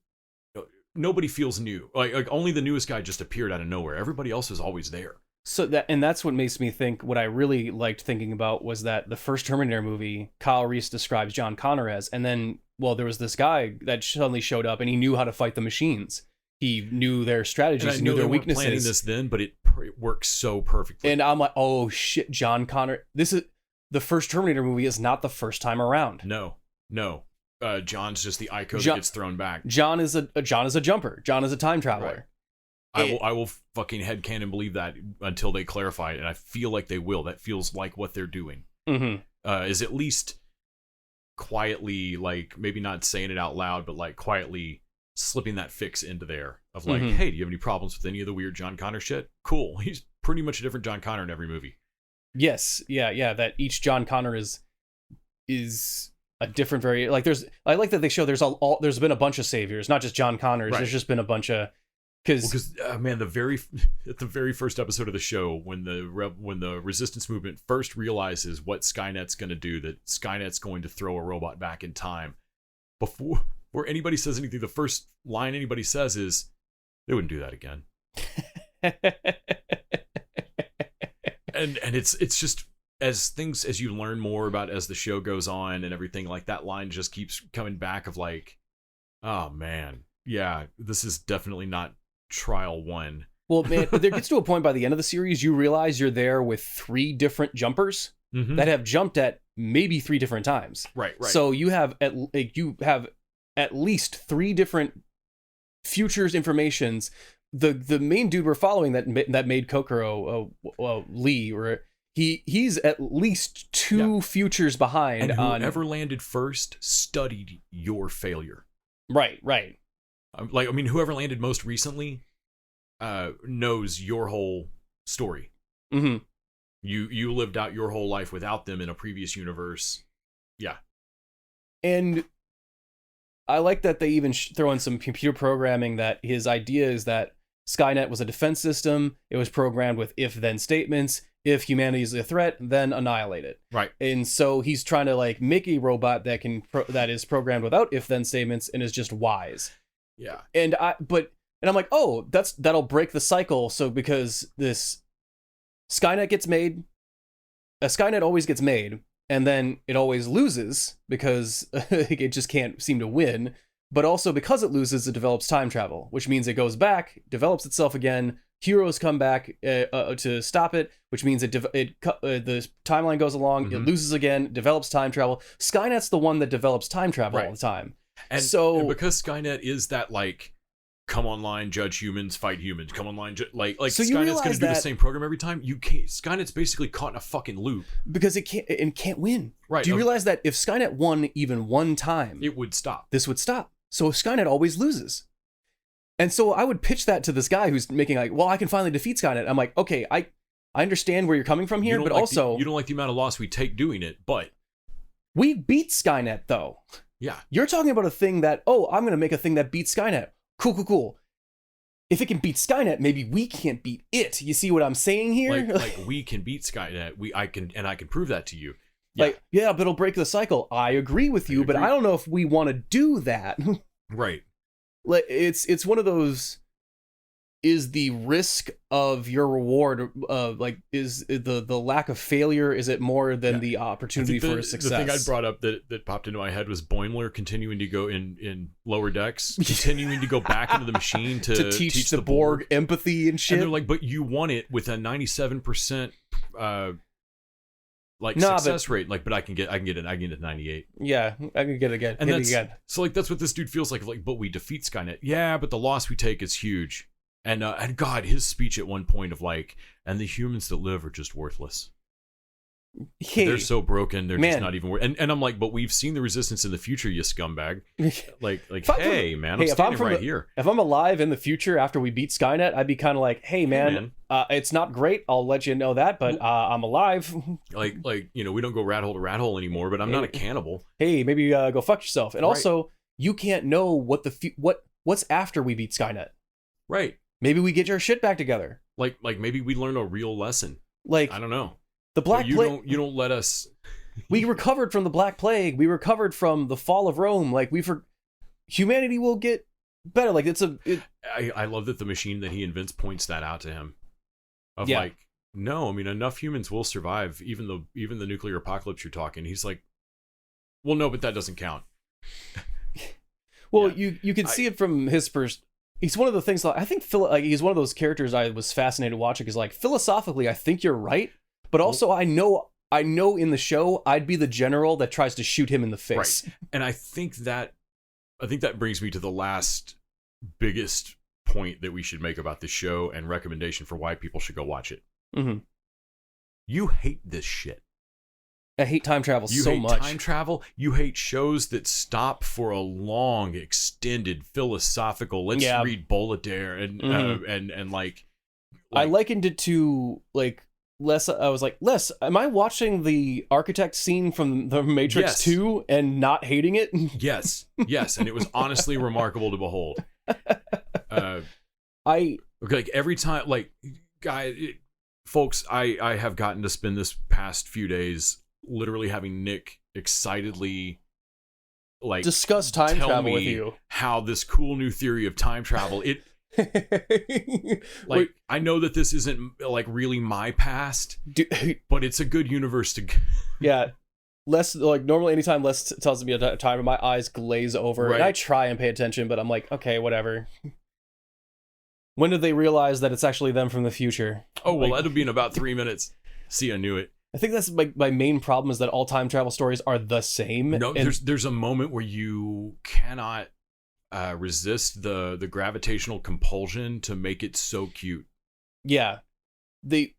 Nobody feels new. Like only the newest guy just appeared out of nowhere. Everybody else is always there. So that's what makes me think. What I really liked thinking about was that the first Terminator movie, Kyle Reese describes John Connor as, and then there was this guy that suddenly showed up and he knew how to fight the machines. He knew their strategies, And I he know knew they their weren't planning weaknesses. this then, but it works so perfectly. And I'm like, oh shit, John Connor. This is the first Terminator movie. Is not the first time around. No. John's just the ICO John- that gets thrown back. John is a jumper. John is a time traveler. I will fucking headcanon believe that until they clarify it, and I feel like they will. That feels like what they're doing. Mm-hmm. Is at least quietly, like, maybe not saying it out loud, but like quietly slipping that fix into there of like, Mhm. hey, do you have any problems with any of the weird John Connor shit? Cool. He's pretty much a different John Connor in every movie. Yes, yeah. That each John Connor is a different I like that they show there's been a bunch of saviors, not just John Connors. Right. There's just been a bunch of Because man, at the very first episode of the show, when the resistance movement first realizes what Skynet's going to do, that Skynet's going to throw a robot back in time, before anybody says anything, the first line anybody says is, "They wouldn't do that again." and it's just as you learn more about as the show goes on and everything, like that line just keeps coming back of like, oh man, yeah, this is definitely not trial one. Well, man, there gets to a point by the end of the series you realize you're there with 3 different jumpers that have jumped at maybe 3 different times. Right. So you have at least 3 different futures informations. The main dude we're following that made Kokoro Lee, or he's at least 2 futures behind. And on whoever landed first studied your failure. Right. Like, I mean, whoever landed most recently knows your whole story. Mm-hmm. You lived out your whole life without them in a previous universe. Yeah. And I like that they even throw in some computer programming, that his idea is that Skynet was a defense system. It was programmed with if-then statements. If humanity is a threat, then annihilate it. Right. And so he's trying to like make a robot that is programmed without if-then statements and is just wise. Yeah. And I'm like, oh, that'll break the cycle. So because this Skynet gets made, a Skynet always gets made, and then it always loses because it just can't seem to win. But also because it loses, it develops time travel, which means it goes back, develops itself again. Heroes come back to stop it, which means the timeline goes along. It loses again, develops time travel. Skynet's the one that develops time travel all the time. And because Skynet is that, like, come online, judge humans, fight humans, come online, so Skynet's going to do the same program every time. Skynet's basically caught in a fucking loop because it can't win. Right. Do you realize that if Skynet won even one time, it would stop. This would stop. So Skynet always loses. And so I would pitch that to this guy who's making like, well, I can finally defeat Skynet. I'm like, okay, I understand where you're coming from here, but also you don't like the amount of loss we take doing it, but we beat Skynet though. Yeah. You're talking about a thing that, oh, I'm going to make a thing that beats Skynet. Cool. If it can beat Skynet, maybe we can't beat it. You see what I'm saying here? Like we can beat Skynet. I can prove that to you. Yeah. Like, yeah, but it'll break the cycle. I agree with you, but I don't know if we want to do that. Right. Like it's one of those, is the risk of your reward is the lack of failure, is it more than the opportunity for success? The thing I brought up that popped into my head was Boimler continuing to go in lower decks, continuing to go back into the machine to teach the Borg empathy and shit. And they're like, but you won it with a 97% success rate. Like, but I can get it 98. Yeah, I can get it again. And again. So like that's what this dude feels like, but we defeat Skynet. Yeah, but the loss we take is huge. And God, his speech at one point of like, and the humans that live are just worthless. Hey, They're so broken, they're man. just not even and I'm like, but we've seen the Resistance in the future, you scumbag. Like hey man, I'm if standing from right here. If I'm alive in the future after we beat Skynet, I'd be kind of like, hey man, it's not great, I'll let you know that, but I'm alive. Like we don't go rat hole to rat hole anymore, but I'm not a cannibal. Hey, maybe go fuck yourself. And also, you can't know what what's after we beat Skynet. Right. Maybe we get our shit back together. Like maybe we learn a real lesson. Like, I don't know. The Black Plague. You don't let us. We recovered from the Black Plague. We recovered from the fall of Rome. Like humanity will get better. Like I love that the machine that he invents points that out to him. No, I mean enough humans will survive even the nuclear apocalypse you're talking. He's like, well, no, but that doesn't count. Well, you can see it from his perspective. He's one of the things that I think he's one of those characters I was fascinated watching. Is like philosophically, I think you're right. But also, I know in the show, I'd be the general that tries to shoot him in the face. Right. And I think that brings me to the last biggest point that we should make about this show and recommendation for why people should go watch it. Mm-hmm. You hate this shit. I hate time travel you so hate much. Time travel. You hate shows that stop for a long, extended philosophical. Let's read Baudelaire and like. I likened it to like. Les, I was like, Les, am I watching the architect scene from The Matrix 2 and not hating it? Yes, and it was honestly remarkable to behold. Like every time, like, folks, I have gotten to spend this past few days literally having Nick excitedly like discuss time travel with you. How this cool new theory of time travel like I know that this isn't like really my past, but it's a good universe to. Yeah, Les, like normally anytime Les tells me a time, my eyes glaze over, and I try and pay attention, but I'm like, okay, whatever. When did they realize that it's actually them from the future? Oh well, that'll be in about 3 minutes. See, I knew it. I think that's my main problem is that all time travel stories are the same. No, there's a moment where you cannot. Resist the gravitational compulsion to make it so cute. Yeah, the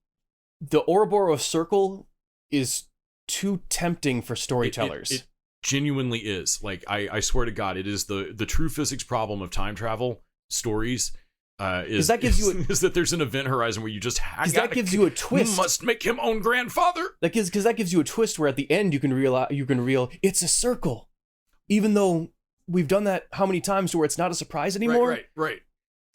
Ouroboros circle is too tempting for storytellers. It genuinely is. Like I swear to God, it is the true physics problem of time travel stories. Is that there's an event horizon where you just gives you a twist. Must make him own grandfather. That gives you a twist where at the end you can reveal it's a circle, even though. We've done that how many times to where it's not a surprise anymore? Right.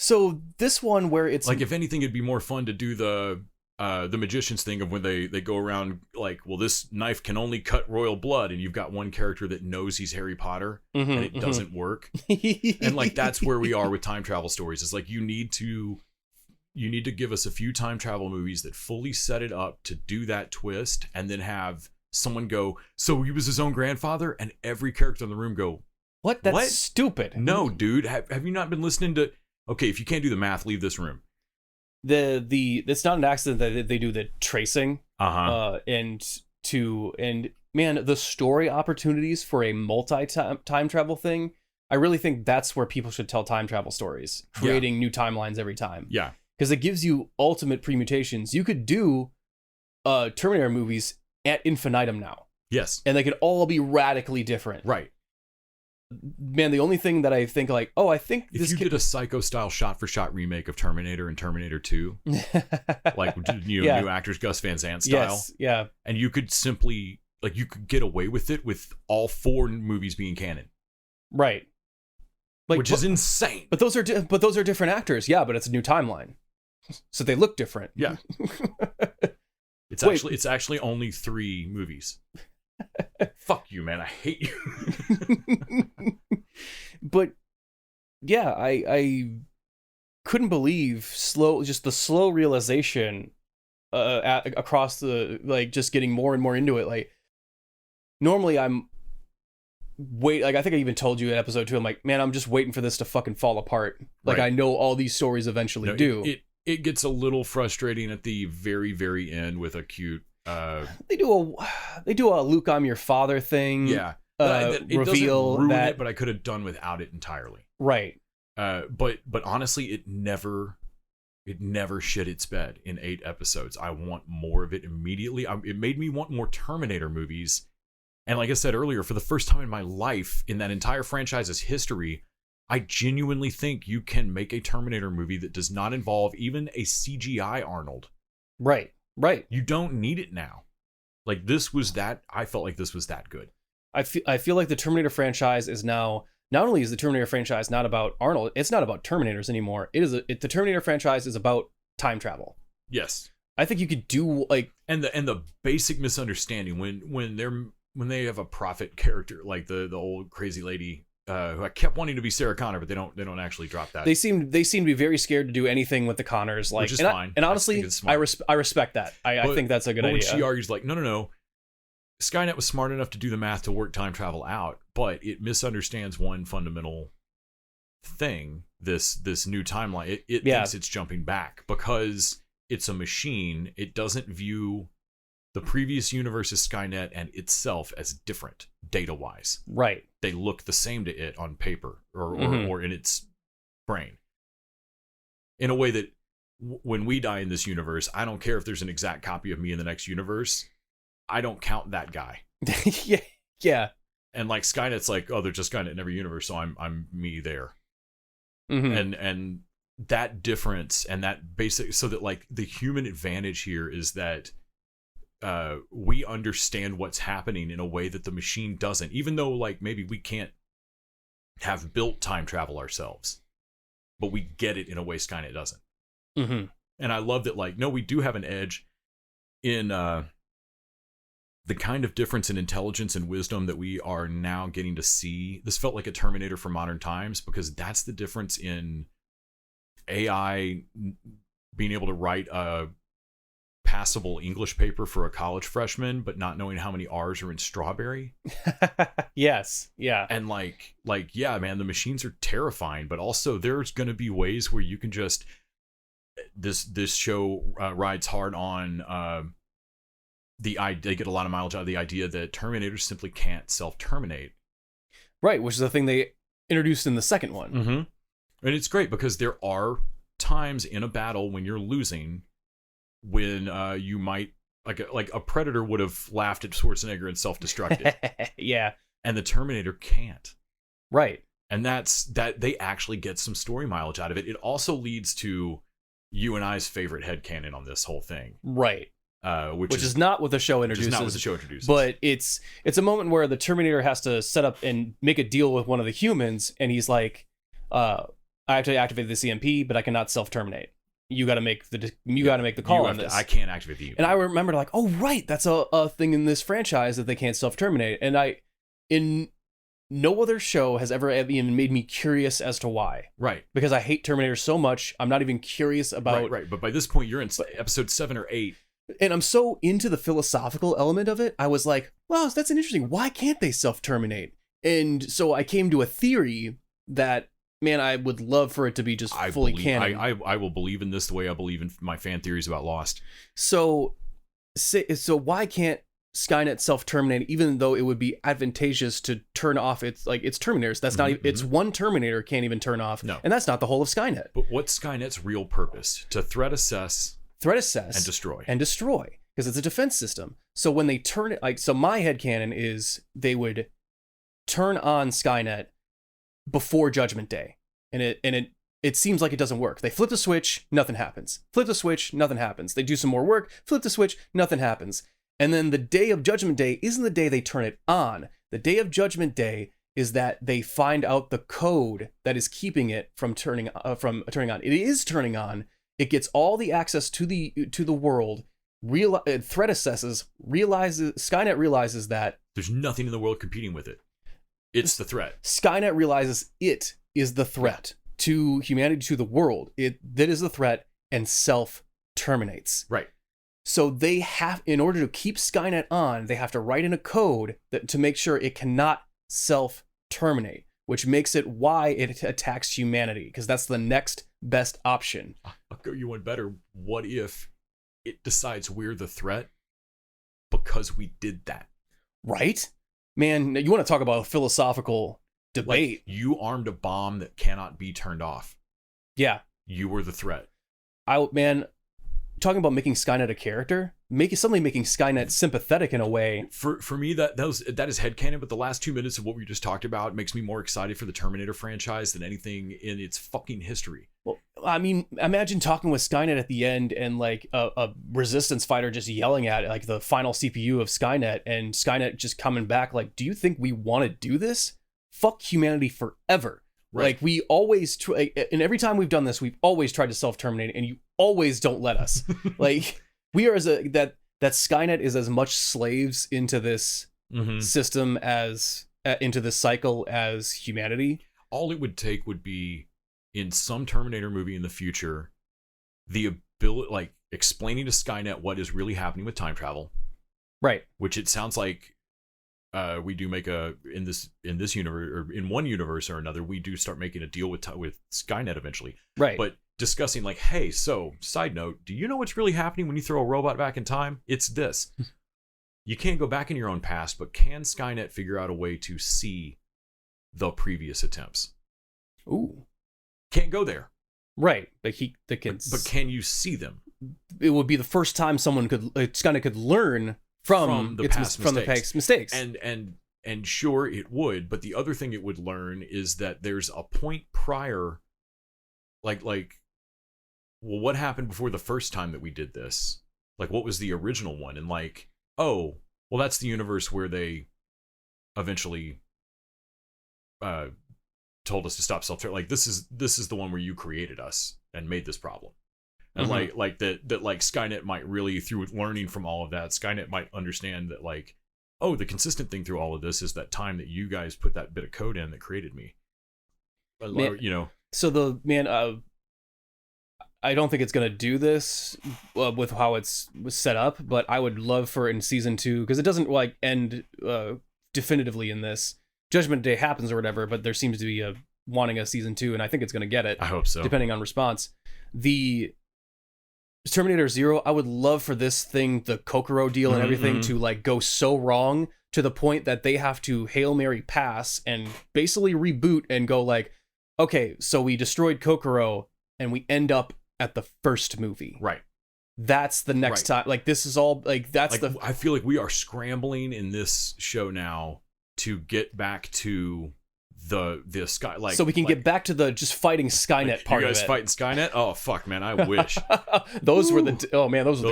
So this one where it's like, if anything, it'd be more fun to do the magician's thing of when they go around like, well, this knife can only cut royal blood, and you've got one character that knows he's Harry Potter, and it doesn't work. And like that's where we are with time travel stories. It's like you need to give us a few time travel movies that fully set it up to do that twist, and then have someone go, so he was his own grandfather, and every character in the room go, What? That's stupid. No, dude. Have you not been listening to... Okay, if you can't do the math, leave this room. It's not an accident that they do the tracing. And man, the story opportunities for a time travel thing, I really think that's where people should tell time travel stories, creating new timelines every time. Yeah. Because it gives you ultimate permutations. You could do Terminator movies ad infinitum now. Yes. And they could all be radically different. Right. Man, the only thing that I think like, I think if you did a Psycho-style shot-for-shot remake of Terminator and Terminator 2, like new actors Gus Van Sant style, and you could simply you could get away with it with all 4 movies being canon, right? Which is insane. But those are different actors, but it's a new timeline, so they look different. Yeah, it's actually only 3 movies. Fuck you, man. I hate you. But yeah, I couldn't believe the slow realization across the just getting more and more into it. Like normally I think I even told you in episode 2, I'm like, man, I'm just waiting for this to fucking fall apart. Like I know all these stories eventually do. It gets a little frustrating at the very, very end with a cute they do a Luke, I'm your father thing. Yeah. It reveal doesn't ruin that it, but I could have done without it entirely. Right. But honestly, it never It never shit its bed in 8 episodes. I want more of it immediately. It made me want more Terminator movies. And like I said earlier, for the first time in my life, in that entire franchise's history, I genuinely think you can make a Terminator movie that does not involve even a CGI Arnold. Right. You don't need it now. Like, this was that, I felt like this was that good. I feel like the Terminator franchise is now, not only is the Terminator franchise not about Arnold, it's not about Terminators anymore. The Terminator franchise is about time travel. Yes. I think you could do like, and the basic misunderstanding when they have a prophet character like the old crazy lady who I kept wanting to be Sarah Connor, but they don't actually drop that. They seem to be very scared to do anything with the Connors, like, which is and fine. And honestly, I respect that. I think that's a good idea. When she argues like, no, Skynet was smart enough to do the math to work time travel out, but it misunderstands one fundamental thing. This new timeline, it thinks it's jumping back because it's a machine. It doesn't view the previous universe's Skynet and itself as different data-wise. Right. They look the same to it on paper or in its brain. In a way that when we die in this universe, I don't care if there's an exact copy of me in the next universe. I don't count that guy. Yeah. And like Skynet's like, oh, they're just Skynet in every universe, so I'm me there. Mm-hmm. And that difference and that basic, so that like the human advantage here is that we understand what's happening in a way that the machine doesn't, even though like maybe we can't have built time travel ourselves, but we get it in a way Skynet doesn't. Mm-hmm. And I love that, like, no, we do have an edge in the kind of difference in intelligence and wisdom that we are now getting to see. This felt like a Terminator for modern times, because that's the difference in AI being able to write a passable English paper for a college freshman, but not knowing how many R's are in strawberry. Yes. Yeah. And like, yeah, man, the machines are terrifying, but also there's going to be ways where you can just, this show rides hard on they get a lot of mileage out of the idea that Terminators simply can't self-terminate. Right, which is the thing they introduced in the second one. Mm-hmm. And it's great because there are times in a battle when you're losing, when you might, like a Predator would have laughed at Schwarzenegger and self-destructed. Yeah. And the Terminator can't. Right. And that they actually get some story mileage out of it. It also leads to you and I's favorite headcanon on this whole thing. Right. Which is not what the show introduces. But it's a moment where the Terminator has to set up and make a deal with one of the humans, and he's like, I have to activate the CMP, but I cannot self-terminate. You got to make the call on this. I can't activate the. And I remember like, oh right, that's a thing in this franchise that they can't self-terminate. And in no other show has ever even made me curious as to why. Right. Because I hate Terminator so much, I'm not even curious about. Right. But by this point, you're in episode 7 or 8. And I'm so into the philosophical element of it. I was like, wow, that's an interesting. Why can't they self-terminate? And so I came to a theory that, man, I would love for it to be just fully canon. I will believe in this the way I believe in my fan theories about Lost. So why can't Skynet self-terminate, even though it would be advantageous to turn off its Terminators? That's not even, it's one Terminator can't even turn off. No. And that's not the whole of Skynet. But what's Skynet's real purpose? To threat assess and destroy, because it's a defense system. So when they turn it, so my headcanon is they would turn on Skynet before Judgment Day, and it seems like it doesn't work. They flip the switch, nothing happens. Flip the switch, nothing happens. They do some more work, flip the switch, nothing happens. And then the day of Judgment Day isn't the day they turn it on. The day of Judgment Day is that they find out the code that is keeping it from turning on. It is turning on. It gets all the access to the world. Threat assesses, Skynet realizes that there's nothing in the world competing with it. It's the threat. Skynet realizes it is the threat to humanity, to the world. That is the threat, and self-terminates. Right. So they have, in order to keep Skynet on, they have to write in a code to make sure it cannot self-terminate, which makes it why it attacks humanity, because that's the next best option. I'll go you one better. What if it decides we're the threat because we did that? Right? Man, you want to talk about a philosophical debate. Like, you armed a bomb that cannot be turned off. Yeah. You were the threat. talking about making Skynet a character, suddenly making Skynet sympathetic in a way. For me, that is headcanon, but the last 2 minutes of what we just talked about makes me more excited for the Terminator franchise than anything in its fucking history. Well, I mean, imagine talking with Skynet at the end and like a resistance fighter just yelling at like the final CPU of Skynet, and Skynet just coming back like, do you think we want to do this? Fuck humanity forever. Right. Like we always try, and every time we've done this, we've always tried to self-terminate, and you always don't let us. Like we are that Skynet is as much slaves into this system as into this cycle as humanity. All it would take would be in some Terminator movie in the future, the ability, like explaining to Skynet what is really happening with time travel. Right. Which it sounds like we do make in this universe, or in one universe or another, we do start making a deal with Skynet eventually. Right. But discussing like, hey, so side note, do you know what's really happening when you throw a robot back in time? It's this. You can't go back in your own past, but can Skynet figure out a way to see the previous attempts? Ooh. Can't go there. Right. But But can you see them? It would be the first time Skynet could learn from the past mistakes. And sure it would, but the other thing it would learn is that there's a point prior, like well, what happened before the first time that we did this? Like, what was the original one? And like, oh, well, that's the universe where they eventually told us to stop like this is the one where you created us and made this problem. And like that Skynet might really, through learning from all of that, Skynet might understand that like, oh, the consistent thing through all of this is that time that you guys put that bit of code in that created me. So I don't think it's gonna do this with how was set up, but I would love for in season 2, because it doesn't like end definitively in this. Judgment Day happens or whatever, but there seems to be wanting a season 2, and I think it's gonna get it. I hope so, depending on response. The Terminator Zero, I would love for this thing, the Kokoro deal and everything, to like go so wrong to the point that they have to Hail Mary pass and basically reboot and go like, okay, so we destroyed Kokoro and we end up at the first movie. Right. That's the next time. Like this is all like that's like, I feel like we are scrambling in this show now to get back to the Sky, like, so we can get back to the just fighting Skynet like, part you guys of it. Fighting Skynet? Oh fuck, man, I wish. Those were the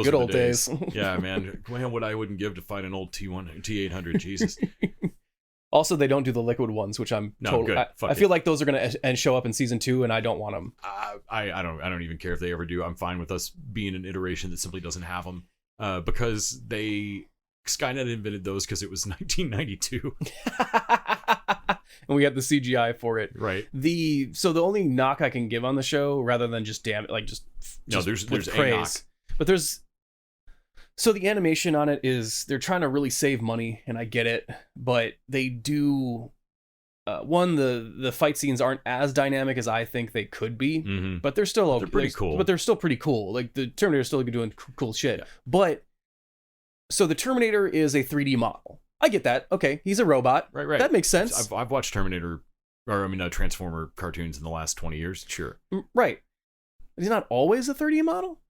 good old days. Yeah, man, what I wouldn't give to fight an old T800. Jesus. Also, they don't do the liquid ones, which I'm totally. I feel like those are gonna show up in season 2, and I don't want them. I don't even care if they ever do. I'm fine with us being an iteration that simply doesn't have them, because Skynet invented those because it was 1992. And we had the CGI for it. Right. So the only knock I can give on the show, rather than just there's praise, a knock. But so the animation on it is, they're trying to really save money, and I get it, but they do the fight scenes aren't as dynamic as I think they could be, but they're still pretty cool. But they're still pretty cool. Like the Terminator's still doing cool shit. Yeah. But so the Terminator is a 3D model. I get that. Okay, he's a robot. Right. That makes sense. I've watched Transformer cartoons in the last 20 years. Sure. Right. He's not always a 3D model.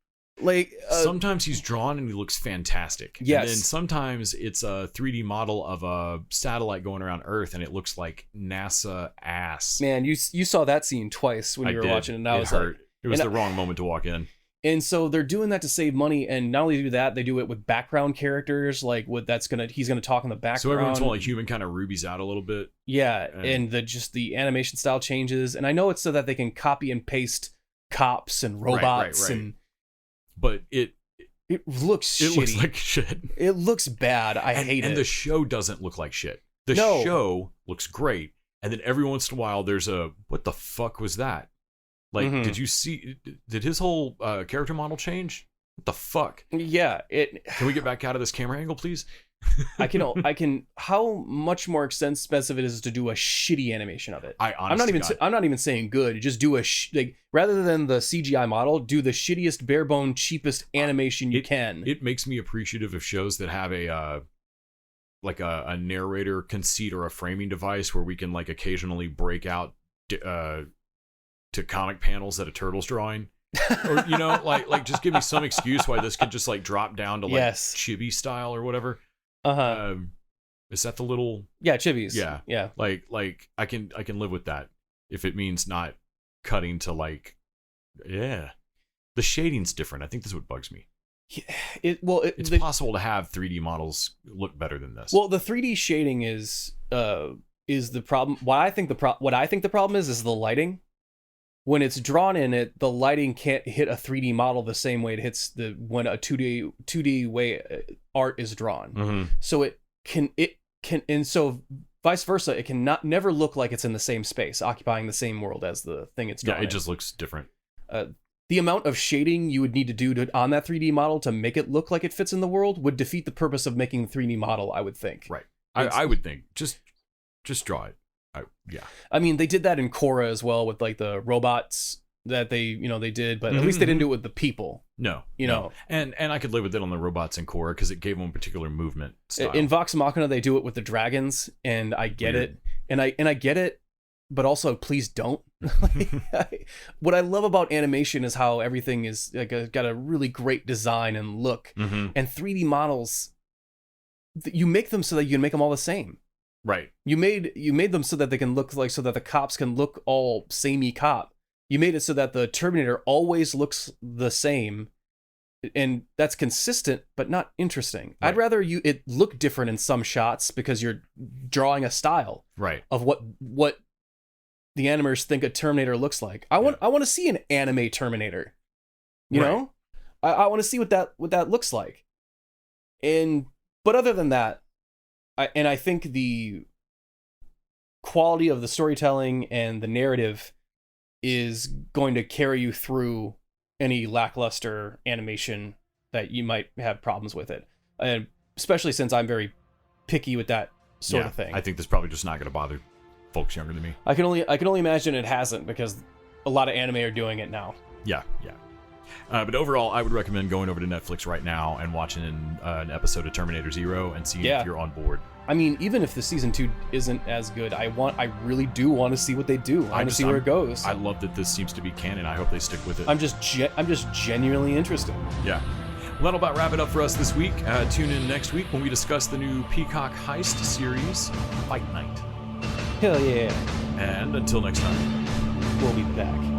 Like sometimes he's drawn and he looks fantastic. Yes. And then sometimes it's a 3D model of a satellite going around Earth and it looks like NASA ass. Man, you saw that scene twice when you were watching it, and I was hurt. Like, it was the wrong moment to walk in. And so they're doing that to save money, and not only do that, they do it with background characters, like he's gonna talk in the background. So everyone's like human kind of rubies out a little bit. Yeah, and the animation style changes, and I know it's so that they can copy and paste cops and robots, right. But it looks shitty. It looks like shit. It looks bad. I hate it. And the show doesn't look like shit. The show looks great, and then every once in a while there's what the fuck was that? Like, did his whole character model change? What the fuck? Yeah. Can we get back out of this camera angle, please? I can. How much more expensive it is to do a shitty animation of it? I'm not even saying good. Just do rather than the CGI model, do the shittiest, bare bone, cheapest animation you can. It makes me appreciative of shows that have a narrator conceit or a framing device where we can like occasionally break out to comic panels that a turtle's drawing. Or like just give me some excuse why this could just like drop down to like Yes. chibi style or whatever. Uh-huh. Is that the little Chibis. Yeah. Yeah. Like I can live with that if it means not cutting to like the shading's different. I think this is what bugs me. It's possible to have 3D models look better than this. Well, the 3D shading is the problem. What I think the problem is the lighting. When it's drawn in it, the lighting can't hit a 3D model the same way it hits when a 2D way art is drawn. Mm-hmm. So it can, and so vice versa, it can never look like it's in the same space, occupying the same world as the thing it's drawn. Yeah, it just looks different. The amount of shading you would need to do on that 3D model to make it look like it fits in the world would defeat the purpose of making a 3D model, I would think. Right. I would think just draw it. I mean, they did that in Korra as well with like the robots that they did, but at least they didn't do it with the people. No, know. And I could live with it on the robots in Korra because it gave them a particular movement style. In Vox Machina, they do it with the dragons, and I get it, and I get it, but also please don't. What I love about animation is how everything is like got a really great design and look, and 3D models. You make them so that you can make them all the same. Right. You made them so that they can look like, so that the cops can look all samey cop. You made it so that the Terminator always looks the same, and that's consistent but not interesting. Right. I'd rather it look different in some shots because you're drawing a style of what the animators think a Terminator looks like. I want to see an anime Terminator. You know? I want to see what that looks like. But other than that, I think the quality of the storytelling and the narrative is going to carry you through any lackluster animation that you might have problems with it. And especially since I'm very picky with that sort of thing. I think this is probably just not going to bother folks younger than me. I can only imagine it hasn't, because a lot of anime are doing it now. Yeah. But overall, I would recommend going over to Netflix right now and watching an episode of Terminator Zero and seeing if you're on board. I mean, even if the season 2 isn't as good, I really do want to see what they do. I want to see where it goes. I love that this seems to be canon. I hope they stick with it. I'm just genuinely interested. Yeah. Well, that'll about wrap it up for us this week. Tune in next week when we discuss the new Peacock heist series, Fight Night. Hell yeah. And until next time, we'll be back.